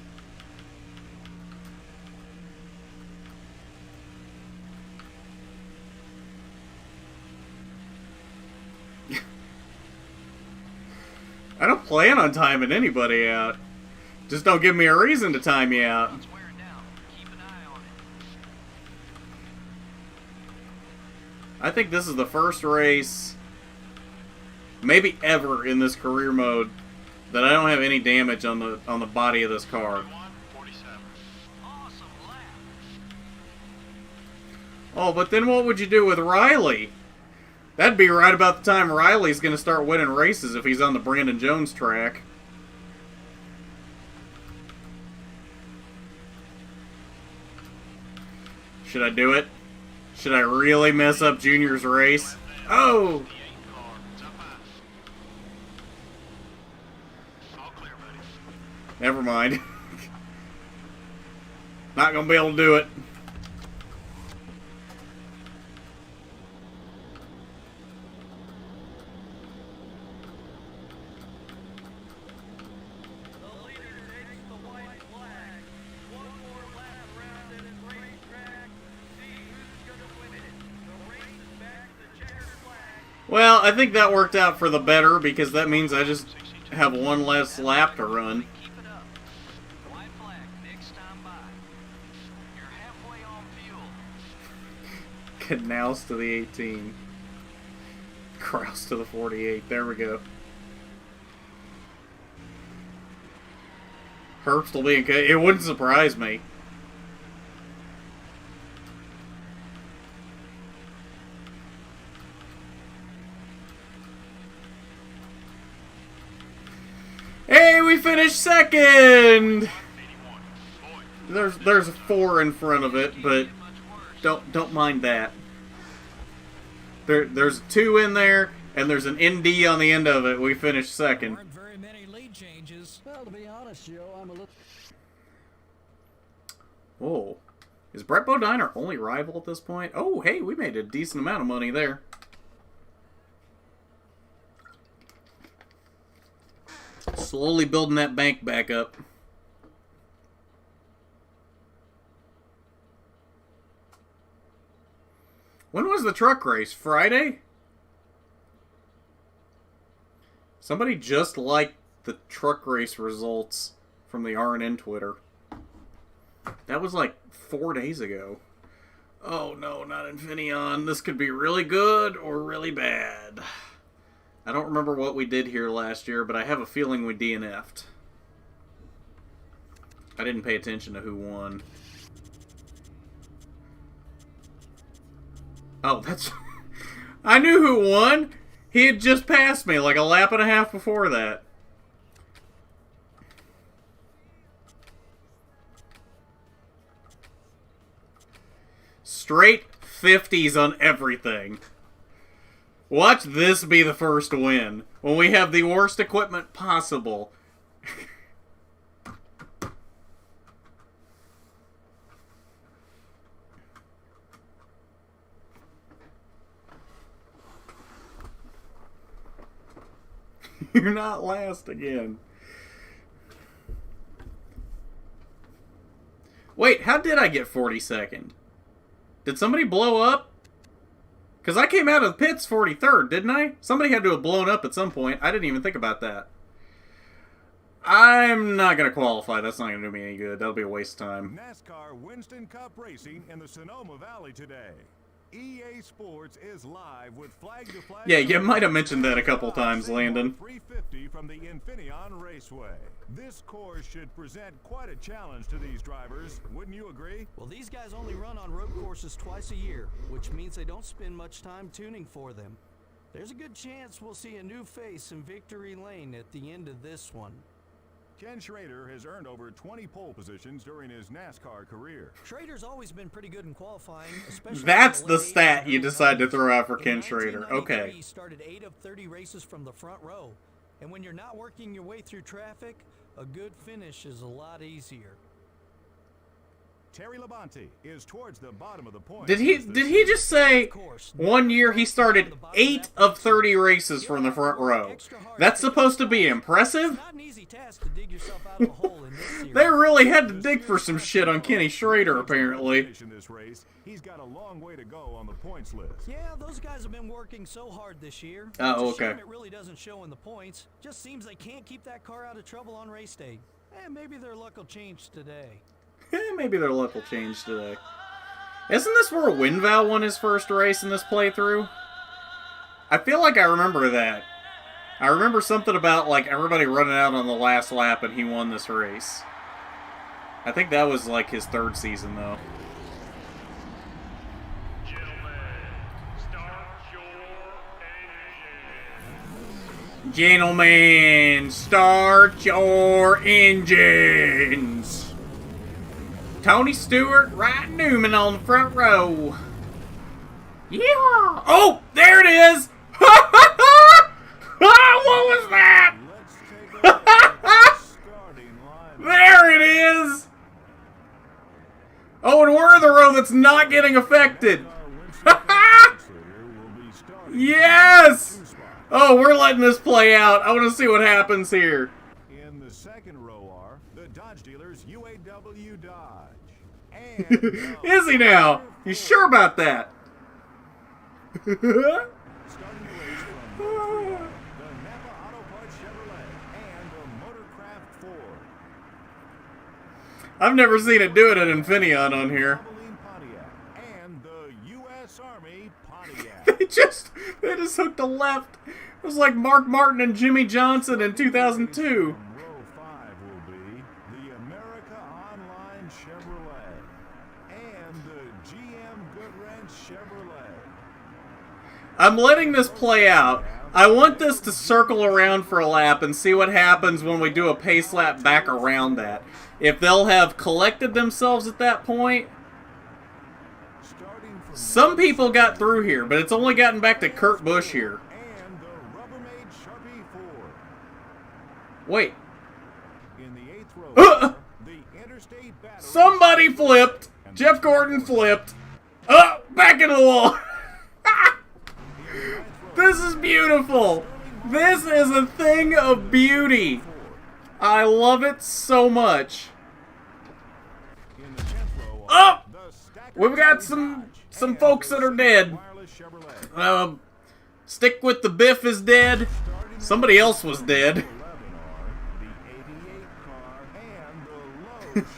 I don't plan on timing anybody out. Just don't give me a reason to time you out. It's wearing down. Keep an eye on it. I think this is the first race, maybe ever, in this career mode that I don't have any damage on the body of this car. 41-47. Awesome lap. Oh, but then what would you do with Riley? That'd be right about the time Riley's going to start winning races if he's on the Brandon Jones track. Should I do it? Should I really mess up Junior's race? Oh! All clear, buddy. Never mind. Not going to be able to do it. The leader takes the white flag. One more lap around this racetrack. See who's gonna win it. The race is back to the checkered flag. Well, I think that worked out for the better because that means I just have one less lap to run. Keep it up. White flag next time by. You're halfway on fuel. Knaus to the 18. Kraus to the 48. There we go. Herbst will be okay. It wouldn't surprise me. Hey, we finished second. There's 4 in front of it, but don't mind that. There's 2 in there, and there's an ND on the end of it. We finished second. Weren't very many lead changes. Well, to be honest, Joe, I'm a little... Oh, is Brett Bodine our only rival at this point? Oh, hey, we made a decent amount of money there. Slowly building that bank back up. When was the truck race? Friday? Somebody just liked the truck race results from the RNN Twitter. That was like 4 days ago. Oh no, not Infineon. This could be really good or really bad. I don't remember what we did here last year, but I have a feeling we DNF'd. I didn't pay attention to who won. Oh, that's... I knew who won! He had just passed me like a lap and a half before that. Straight 50s on everything. Watch this be the first win. When we have the worst equipment possible. You're not last again. Wait, how did I get 42nd? Did somebody blow up? Because I came out of the pits 43rd, didn't I? Somebody had to have blown up at some point. I didn't even think about that. I'm not going to qualify. That's not going to do me any good. That'll be a waste of time. NASCAR Winston Cup Racing in the Sonoma Valley today. EA Sports is live with flag-to-flag. Yeah, you might have mentioned that a couple times, Landon. 350 from the Infineon Raceway. This course should present quite a challenge to these drivers. Wouldn't you agree? Well, these guys only run on road courses twice a year, which means they don't spend much time tuning for them. There's a good chance we'll see a new face in victory lane at the end of this one. Ken Schrader has earned over 20 pole positions during his NASCAR career. Schrader's always been pretty good in qualifying, especially. That's in the late stat 80s you and decide to 90s. throw out for In Ken Schrader. 1993, Okay. He started 8 of 30 races from the front row. And when you're not working your way through traffic, a good finish is a lot easier. Terry Labonte is towards the bottom of the points. Did he just say 1 year he started 8 of 30 races from the front row? That's supposed to be impressive? It's not an easy task to dig yourself out of a hole in this series. They really had to dig for some shit on Kenny Schrader, apparently. In this race, he's got a long way to go on the points list. Yeah, those guys have been working so hard this year. Oh, It's a shame okay. it really doesn't show in the points. Just seems they can't keep that car out of trouble on race day. Maybe their luck will change today. Maybe their luck will change today. Isn't this where Winval won his first race in this playthrough? I feel like I remember that. I remember something about, like, everybody running out on the last lap and he won this race. I think that was, like, his 3rd season, though. Gentlemen, start your engines. Gentlemen, start your engines. Tony Stewart, Wright Newman on the front row. Yeah. Oh, there it is. What was that? Let's take a look at the starting line. There it is. Oh, and we're the row that's not getting affected. Yes. Oh, we're letting this play out. I want to see what happens here. In the second row are the Dodge dealers UAW Dodge. And Is he now? You sure about that? starting the race from row 3, the Napa Auto Parts Chevrolet and the Motorcraft Ford. I've never seen it do it at Infineon on here. Valvoline Pontiac and the U.S. Army Pontiac. They just hooked a left. It was like Mark Martin and Jimmy Johnson in 2002. From row 5 will be the America Online Chevrolet and the GM Goodwrench Chevrolet. I'm letting this play out. I want this to circle around for a lap and see what happens when we do a pace lap back around that. If they'll have collected themselves at that point. Starting from Some people got through here, but it's only gotten back to Kurt Busch here. and the Rubbermaid Sharpie Ford. Wait. In the 8th row, Uh, are the Interstate Battery. Somebody flipped. Jeff Gordon flipped. Oh, back into the wall. This is beautiful. This is a thing of beauty. I love it so much. In the 10th row Oh! are the Stacker We've got Dodge some and folks the that are dead. Wireless Chevrolet. Stick with the Biff is dead. Somebody else was dead. 11 are the 88 car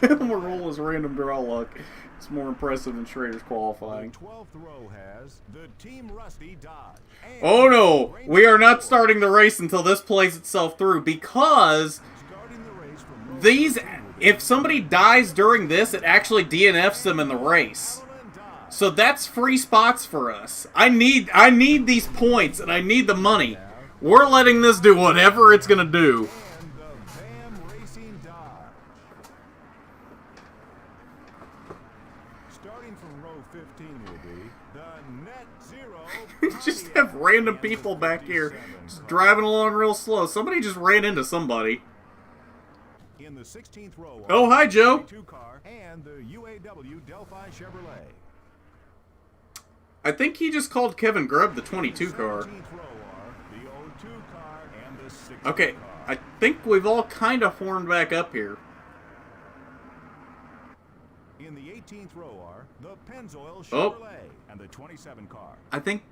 and the Lowe We'll roll his random draw luck. It's more impressive than Schrader's qualifying. The 12th row has the Team Rusty Dodge. and Oh no, Ranger we are not Ford. starting the race until this plays itself through because Starting the race from row these, 15 if somebody dies during this, it actually DNFs them in the race. and Dodge. So that's free spots for us. I need these points and I need the money. We're letting this do whatever it's gonna do. And the Bam Racing Dodge. Starting from row 15 will be the Net Zero. Just have random people back here just driving along real slow. Somebody just ran into somebody. In the 16th row are Oh, hi, Joe. the 22 car and the UAW Delphi Chevrolet. I think he just called Kevin Grubb the 22 car. 17th row are the 02 car and the 60 Okay, car. I think we've all kind of formed back up here. In the 18th row are the Pennzoil Oh. Chevrolet and the 27 car. I think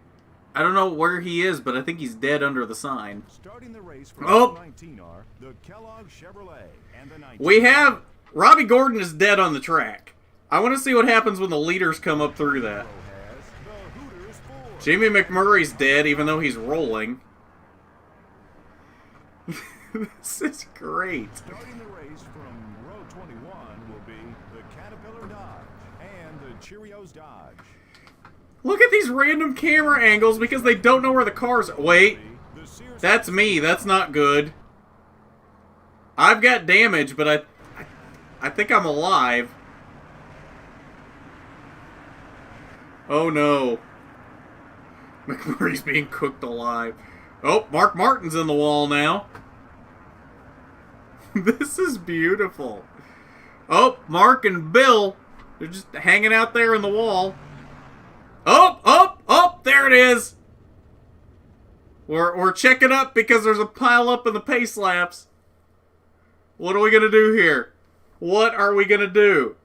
I don't know where he is, but I think he's dead under the sign. Starting the race from Oh. 19 are the Kellogg Chevrolet and the 19. We have... Robbie Gordon is dead on the track. I want to see what happens when the leaders come up through that. has the Hooters Ford. Jamie McMurray's dead, even though he's rolling. This is great. Starting the race from row 21 will be the Caterpillar Dodge and the Cheerios Dodge. Look at these random camera angles because they don't know where the cars are. Wait, The Sears that's me. That's not good. I've got damage, but I think I'm alive. Oh no. McMurray's being cooked alive. Oh, Mark Martin's in the wall now. This is beautiful. Oh, Mark and Bill, they're just hanging out there in the wall. Oh, there it is. We're checking up because there's a pile up in the pace laps. What are we going to do here? What are we going to do?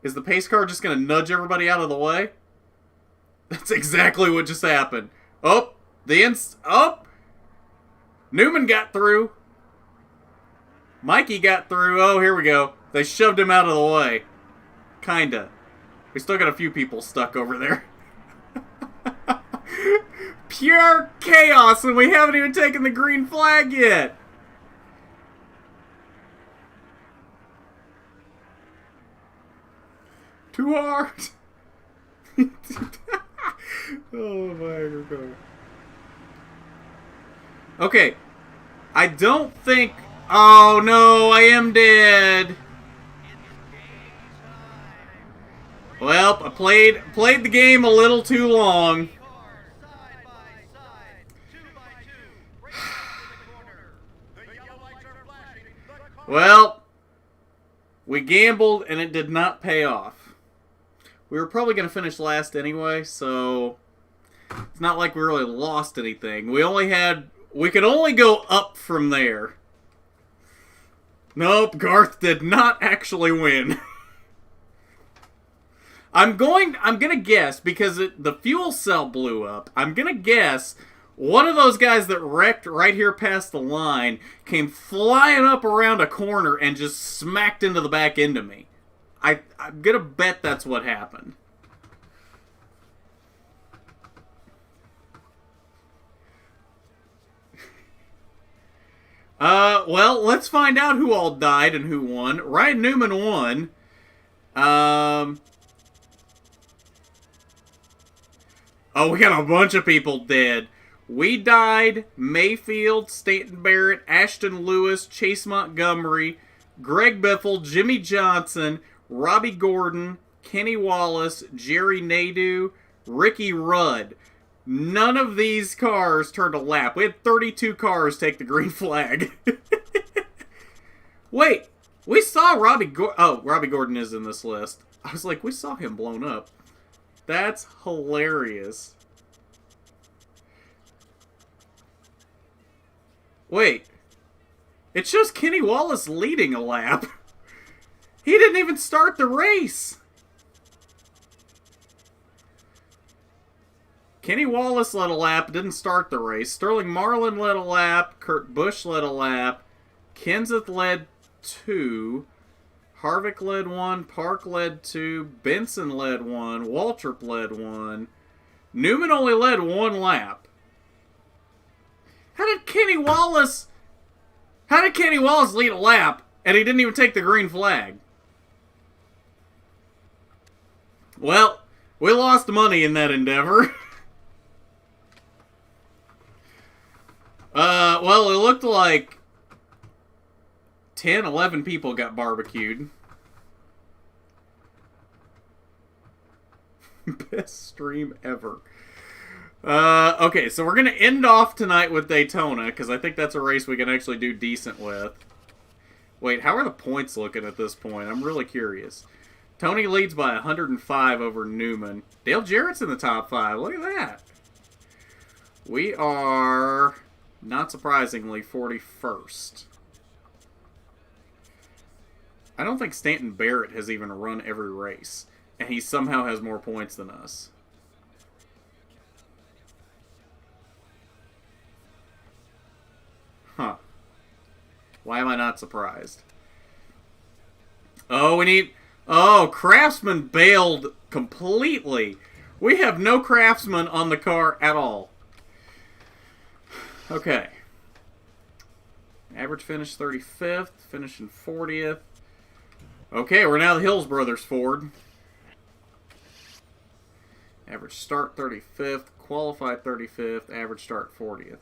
Is the pace car just going to nudge everybody out of the way? That's exactly what just happened. Oh, Newman got through. Mikey got through. Oh, here we go. They shoved him out of the way. Kinda. We still got a few people stuck over there. Pure chaos, and we haven't even taken the green flag yet. Too hard. Oh my god. Okay. I don't think... Oh no, I am dead. Well, I played the game a little too long. Cars side by side, 2 by 2, race to the corner. The yellow lights are flashing. The car Well, we gambled and it did not pay off. We were probably going to finish last anyway, so it's not like we really lost anything. We could only go up from there. Nope, Garth did not actually win. I'm gonna guess, because the fuel cell blew up, I'm gonna guess one of those guys that wrecked right here past the line came flying up around a corner and just smacked into the back end of me. I'm gonna bet that's what happened. Well, let's find out who all died and who won. Ryan Newman won. Oh, we got a bunch of people dead. We died. Mayfield, Stanton Barrett, Ashton Lewis, Chase Montgomery, Greg Biffle, Jimmy Johnson, Robbie Gordon, Kenny Wallace, Jerry Nadeau, Ricky Rudd. None of these cars turned a lap. We had 32 cars take the green flag. Wait, we saw Robbie Gordon. Oh, Robbie Gordon is in this list. I was like, we saw him blown up. That's hilarious. Wait. It shows Kenny Wallace leading a lap. He didn't even start the race. Kenny Wallace led a lap, didn't start the race. Sterling Marlin led a lap. Kurt Busch led a lap. Kenseth led 2. Harvick led 1. Park led 2. Benson led 1. Waltrip led 1. Newman only led 1 lap. How did Kenny Wallace lead a lap and he didn't even take the green flag? Well, we lost money in that endeavor. Well, it looked like 10, 11 people got barbecued. Best stream ever. Okay, so we're going to end off tonight with Daytona, because I think that's a race we can actually do decent with. Wait, how are the points looking at this point? I'm really curious. Tony leads by 105 over Newman. Dale Jarrett's in the top 5. Look at that. We are, not surprisingly, 41st. I don't think Stanton Barrett has even run every race, and he somehow has more points than us. Huh. Why am I not surprised? Oh, we need... Oh, Craftsman bailed completely. We have no Craftsman on the car at all. Okay. Average finish 35th. Finishing 40th. Okay, we're now the Hills Brothers Ford. Average start 35th. Qualified 35th. Average start 40th.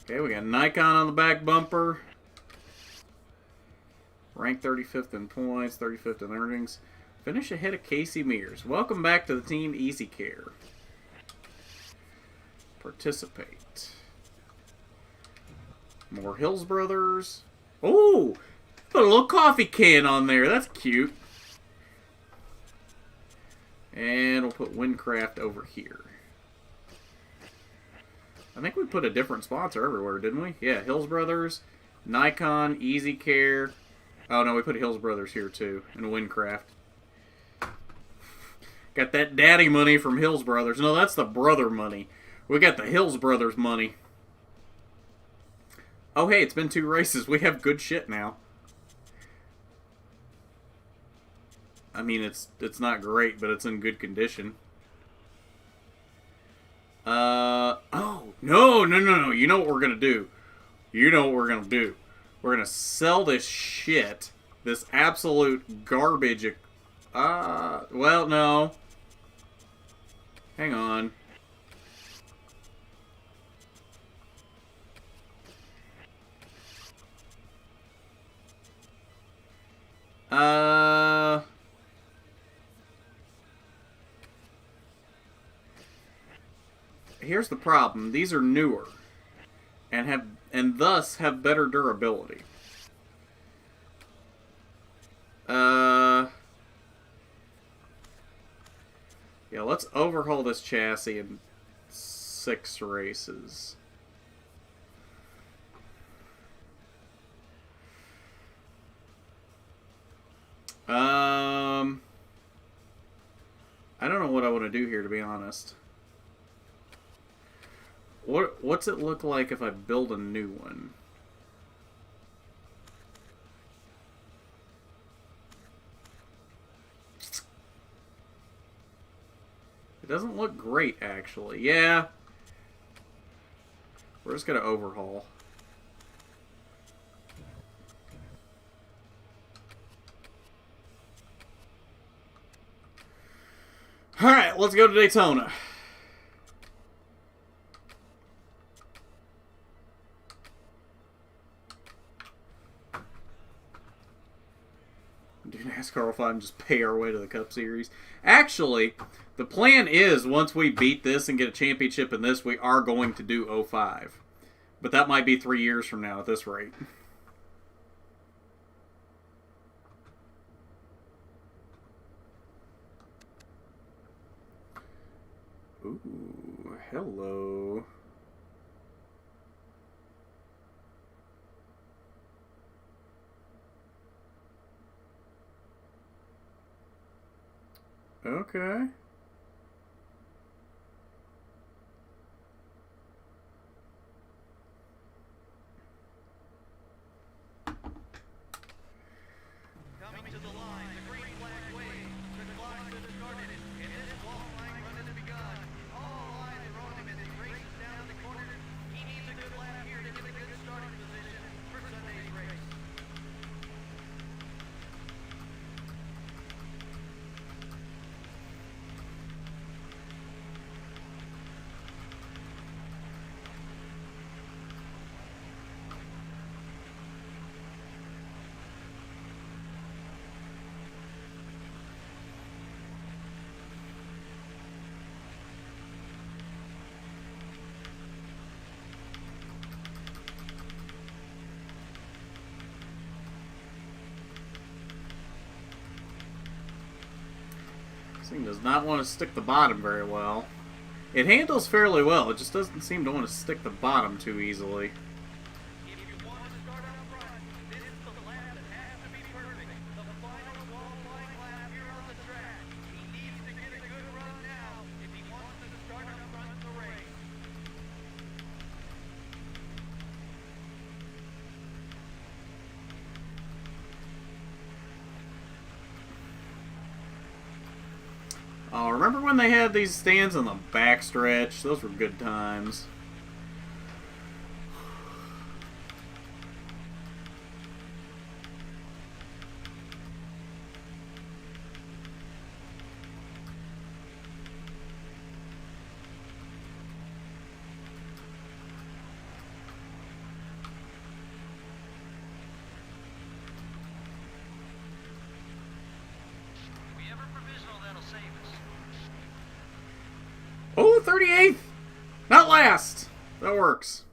Okay, we got Nikon on the back bumper. Ranked 35th in points, 35th in earnings. Finish ahead of Casey Mears. Welcome back to the team, Easy Care. Participate. More Hills Brothers. Oh! Put a little coffee can on there. That's cute. And we'll put Windcraft over here. I think we put a different sponsor everywhere, didn't we? Yeah, Hills Brothers, Nikon, Easy Care. Oh, no, we put Hills Brothers here, too, and Windcraft. Got that daddy money from Hills Brothers. No, that's the brother money. We got the Hills Brothers money. Oh, hey, it's been 2 races. We have good shit now. I mean, it's not great, but it's in good condition. Oh, no. You know what we're going to do. You know what we're going to do. We're going to sell this shit. This absolute garbage. Well, no. Hang on. Here's the problem. These are newer and thus have better durability. Yeah, let's overhaul this chassis in 6 races. I don't know what I want to do here, to be honest. What's it look like if I build a new one? It doesn't look great, actually. Yeah. We're just going to overhaul. Alright, let's go to Daytona. Do NASCAR 05 and just pay our way to the Cup Series. Actually, the plan is once we beat this and get a championship in this, we are going to do 05. But that might be 3 years from now at this rate. Ooh, hello. Okay. Coming to the line, the green flag waves. The clock has started, and this qualifying run has begun. All eyes are on him as he races down the corner. He needs a good lap here to get a good starting position for Sunday's race. This thing does not want to stick the bottom very well. It handles fairly well, it just doesn't seem to want to stick the bottom too easily. If you want to start up front, this is the lap that has to be perfect. The final qualifying lap here on the track. He needs to get a good run now if he wants to start up front in the race. Oh, remember when they had these stands on the backstretch? Those were good times. We have a provisional that'll save us. Oh, 38th! Not last! That works.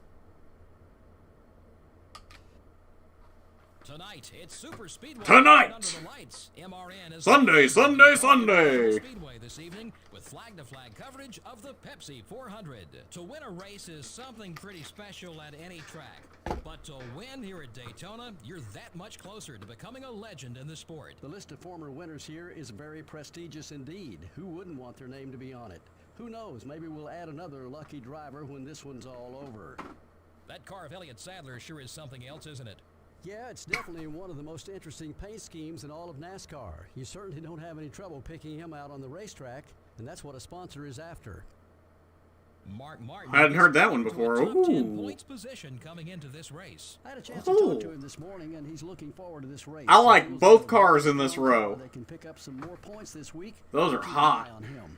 Tonight, it's Super Speedway. Tonight! Under the lights, MRN is Sunday, Sunday, Sunday! Speedway this evening with flag-to-flag coverage of the Pepsi 400. To win a race is something pretty special at any track. But to win here at Daytona, you're that much closer to becoming a legend in the sport. The list of former winners here is very prestigious indeed. Who wouldn't want their name to be on it? Who knows, maybe we'll add another lucky driver when this one's all over. That car of Elliott Sadler sure is something else, isn't it? Yeah, it's definitely one of the most interesting paint schemes in all of NASCAR. You certainly don't have any trouble picking him out on the racetrack, and that's what a sponsor is after. Mark Martin. I hadn't heard that one before. To a top 10 Ooh. points position coming into this race. I had a chance to talk to him this morning, and he's looking forward to this race. I like He feels both like cars in this row. They can pick up some more points this week. Those are Keep an hot. eye on him.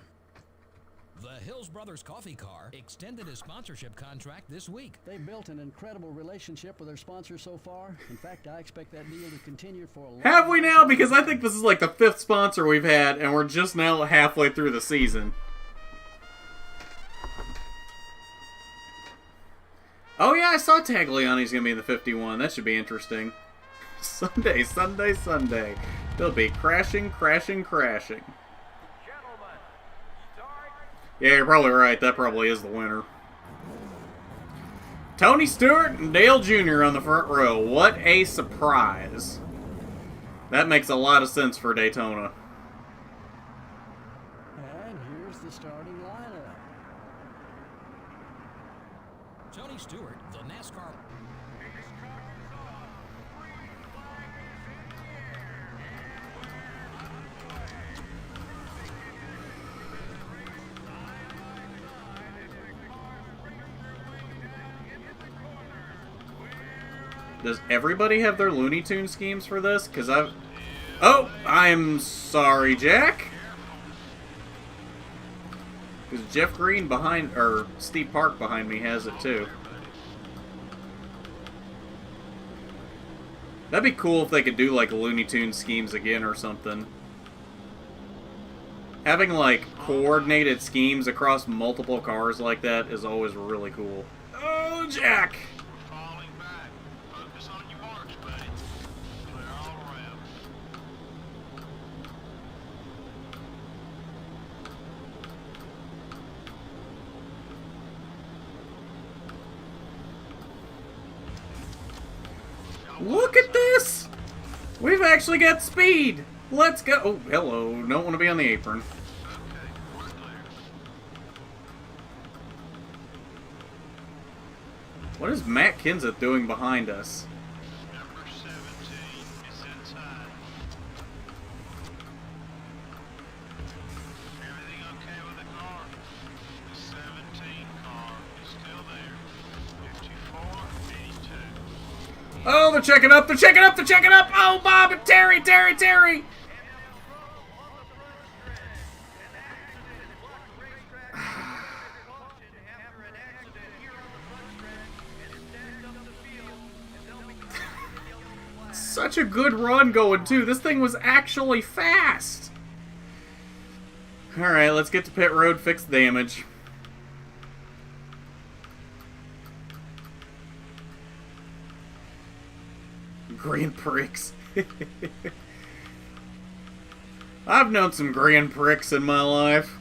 The Hills Brothers Coffee Car extended his sponsorship contract this week. They've built an incredible relationship with their sponsors so far. In fact, I expect that deal to continue for a long Have we now? time. Because I think this is like the 5th sponsor we've had, and we're just now halfway through the season. Oh yeah, I saw Tagliani's going to be in the 51. That should be interesting. Sunday, Sunday, Sunday. They'll be crashing, crashing, crashing. Gentlemen, start. Yeah, you're probably right. That probably is the winner. Tony Stewart and Dale Jr. on the front row. What a surprise. That makes a lot of sense for Daytona. And here's the starting lineup. Tony Stewart, the NASCAR. Does everybody have their Looney Tune schemes for this? Because I've... Oh! I'm sorry, Jack! Because Jeff Green behind... Or Steve Park behind me has it, too. That'd be cool if they could do, like, Looney Tune schemes again or something. Having, like, coordinated schemes across multiple cars like that is always really cool. Oh, Jack! Falling back. Focus on your marks, buddy. Clear all around. Look at this! We've actually got speed! Let's go! Oh, hello. Don't want to be on the apron. Okay, we're clear. What is Matt Kenseth doing behind us? Number 17 is inside. Everything okay with the car? The 17 car is still there. 54, 82. Oh, they're checking up! They're checking up! They're checking up! Oh, Bob and Terry! Terry! Terry! Such a good run going, too. This thing was actually fast. Alright, let's get to pit road, fix damage. Grand Prix. I've known some Grand Prix in my life.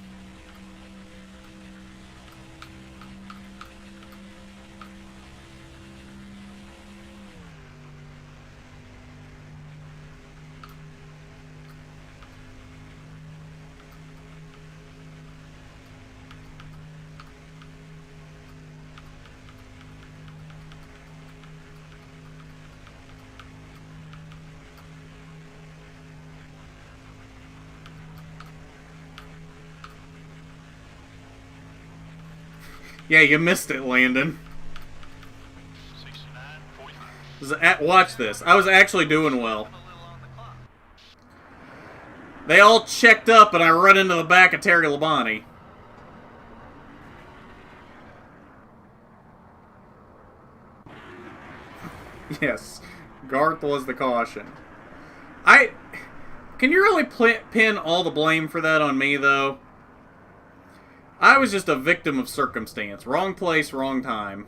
Yeah, you missed it, Landon. 69.45. Watch this. I was actually doing well. They all checked up, and I run into the back of Terry Labonte. Yes, Garth was the caution. Can you really pin all the blame for that on me, though? I was just a victim of circumstance. Wrong place, wrong time.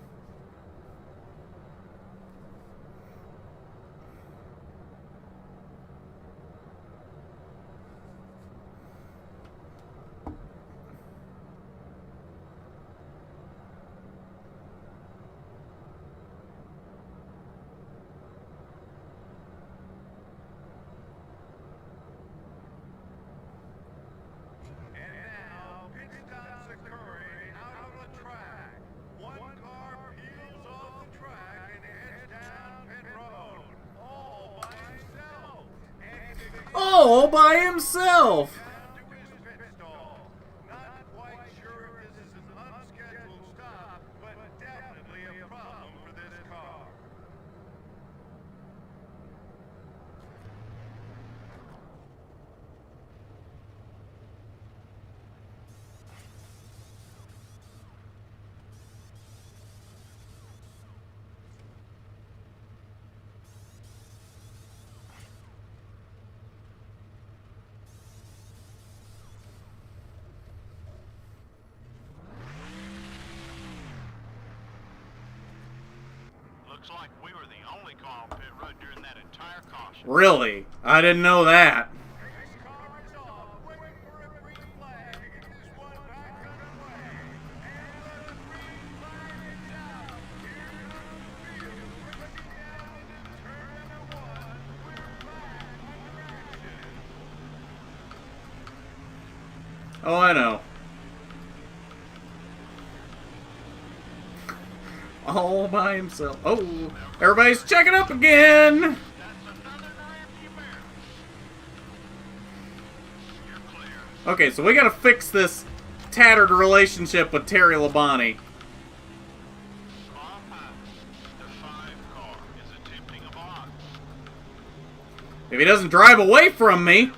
And now, pit stops occurring out on the track. One car peels off the track and heads down pit road, all by himself. And to get All by himself! down to his pit stall. Not quite sure if this is an unscheduled stop, but definitely a problem for this car. Looks like we were the only car on pit road during that entire caution. Really? I didn't know that. Race car is off, waiting for a green flag to get this one back underway. And the green flag is out. Here comes the field, racing down into turn number one. We're back under action. Oh, I know. All by himself. Oh, everybody's checking up again. That's another empty barrel. You're clear. Okay, so we gotta fix this tattered relationship with Terry Labonte. Car 5. The 5 car is attempting a block. If he doesn't drive away from me.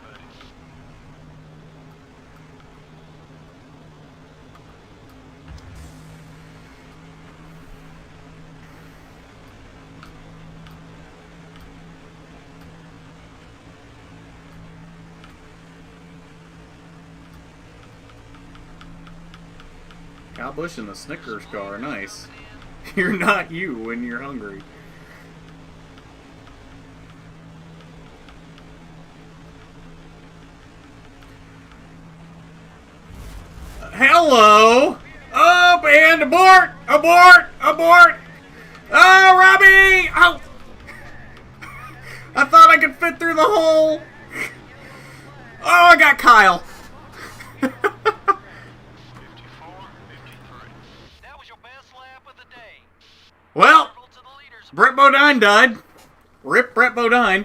Kyle Busch in the Snickers car, nice. You're not you when you're hungry. Hello! Up and abort! Abort! Abort! Oh, Robbie! Oh! I thought I could fit through the hole! Oh, I got Kyle! 54, 53. That was your best lap of the day. Well, Circle to the leaders. Brett Bodine died. Rip Brett Bodine.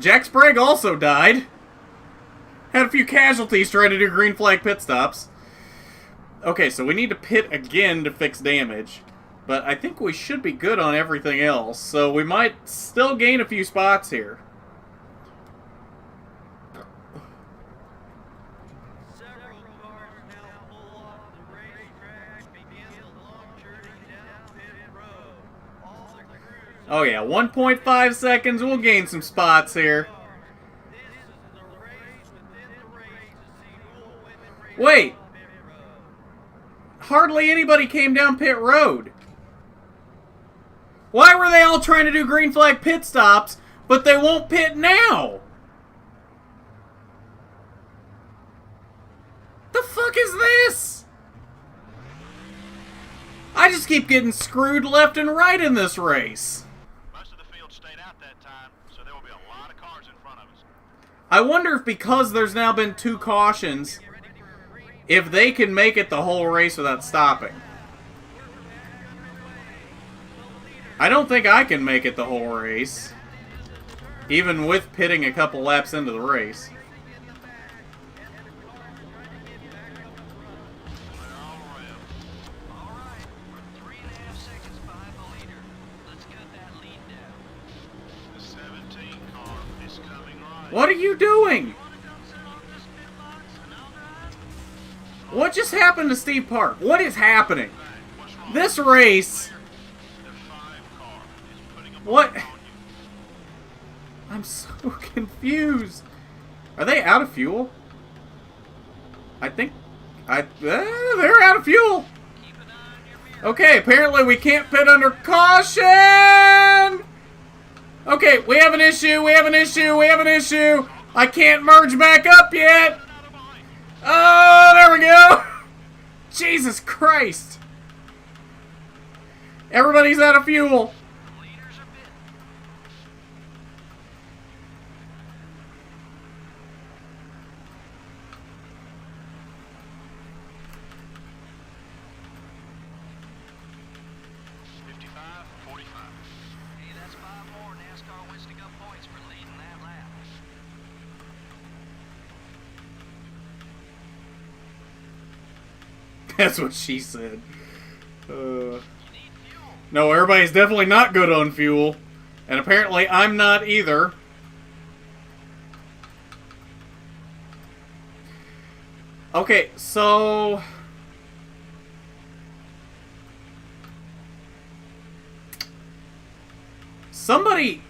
Jack Sprague also died. Had a few casualties trying to do green flag pit stops. Okay, so we need to pit again to fix damage. But I think we should be good on everything else. So we might still gain a few spots here. Several cars now pull off the racetrack, begin the long journey down pit road. All the crews Oh yeah, 1.5 seconds. We'll gain some spots here. This is the race within the race to see who will win the race Wait. on pit road. Hardly anybody came down pit road. Why were they all trying to do green flag pit stops, but they won't pit now? The fuck is this? I just keep getting screwed left and right in this race. Most of the field stayed out that time, so there will be a lot of cars in front of us. I wonder if because there's now been 2 cautions, if they can make it the whole race without stopping. I don't think I can make it the whole race, even with pitting a couple laps into the race. What are you doing? What just happened to Steve Park? What is happening? This race... What? I'm so confused. Are they out of fuel? I think... they're out of fuel. Okay, apparently we can't pit under caution! Okay, we have an issue, we have an issue, we have an issue! I can't merge back up yet! Oh, there we go! Jesus Christ! Everybody's out of fuel! Hey, that's 5 more. NASCAR wins to go points for leading that lap. That's what she said. No, everybody's definitely not good on fuel. And apparently I'm not either. Okay, so... Somebody...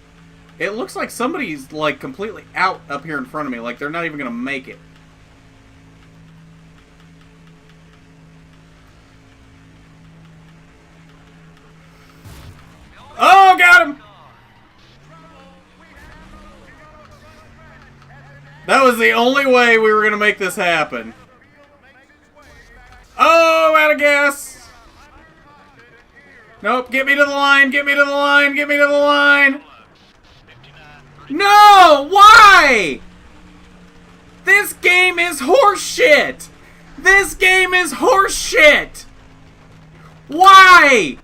It looks like somebody's, like, completely out up here in front of me. Like, they're not even gonna make it. Oh, got him! That was the only way we were going to make this happen. Oh, out of gas! Nope, get me to the line, get me to the line, get me to the line! No! Why? This game is horseshit! This game is horseshit! Why?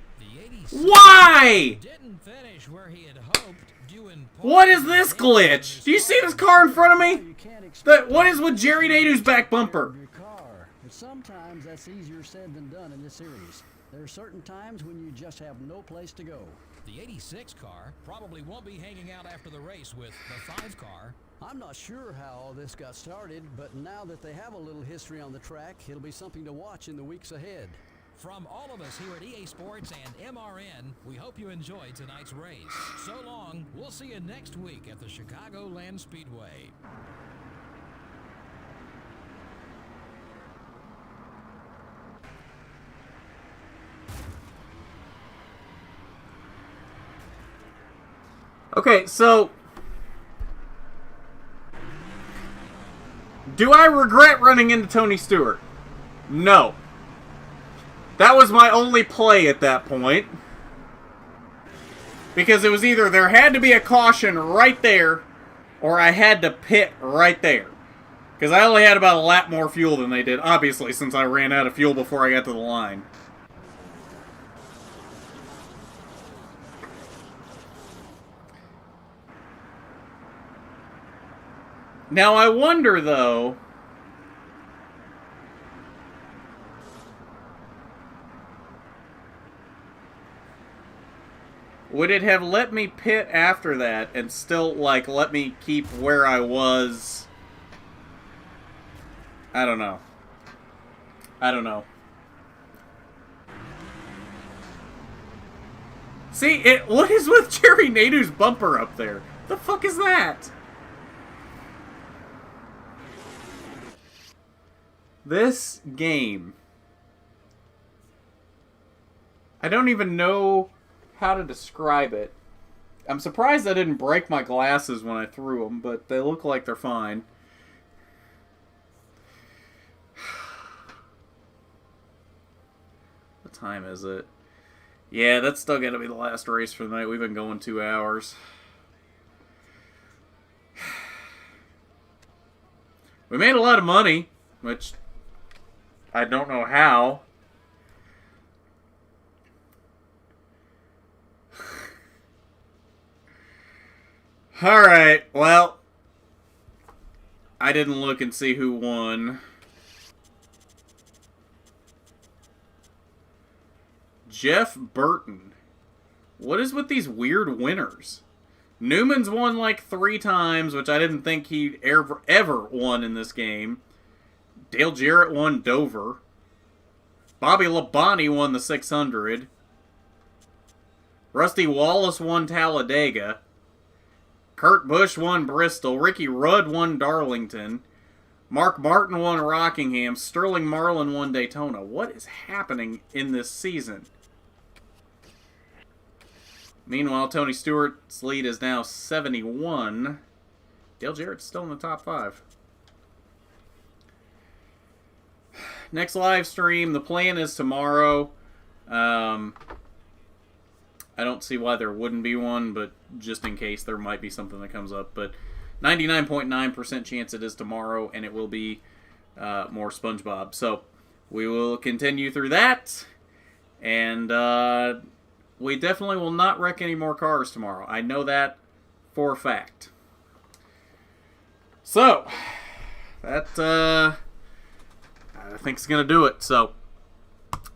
Why? Didn't finish where he had hoped, due in part What is this glitch? Do you see this car in front of me? You can't expect What is with Jerry Nadeau's back bumper? your car, but sometimes that's easier said than done in this series. There are certain times when you just have no place to go. The 86 car probably won't be hanging out after the race with the 5 car. I'm not sure how all this got started, but now that they have a little history on the track, it'll be something to watch in the weeks ahead. From all of us here at EA Sports and MRN, we hope you enjoyed tonight's race. So long, we'll see you next week at the Chicagoland Speedway. Okay, so... Do I regret running into Tony Stewart? No. That was my only play at that point. Because it was either there had to be a caution right there, or I had to pit right there. Because I only had about a lap more fuel than they did, obviously, since I ran out of fuel before I got to the line. Now, I wonder, though... Would it have let me pit after that and still, like, let me keep where I was? I don't know. I don't know. See, what is with Jerry Nadeau's bumper up there? The fuck is that? This game... I don't even know how to describe it. I'm surprised I didn't break my glasses when I threw them, but they look like they're fine. What time is it? Yeah, that's still gotta be the last race for the night. We've been going 2 hours. We made a lot of money, which I don't know how. Alright, well, I didn't look and see who won. Jeff Burton. What is with these weird winners? Newman's won like 3 times, which I didn't think he ever won in this game. Dale Jarrett won Dover. Bobby Labonte won the 600. Rusty Wallace won Talladega. Kurt Busch won Bristol. Ricky Rudd won Darlington. Mark Martin won Rockingham. Sterling Marlin won Daytona. What is happening in this season? Meanwhile, Tony Stewart's lead is now 71. Dale Jarrett's still in the top 5. Next live stream, the plan is tomorrow. I don't see why there wouldn't be one, but just in case there might be something that comes up. But 99.9% chance it is tomorrow, and it will be more SpongeBob. So we will continue through that, and we definitely will not wreck any more cars tomorrow. I know that for a fact. So that I think is going to do it. So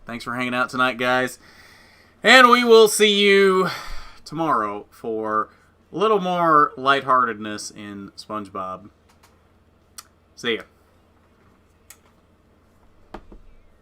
thanks for hanging out tonight, guys. And we will see you tomorrow for a little more lightheartedness in SpongeBob. See ya.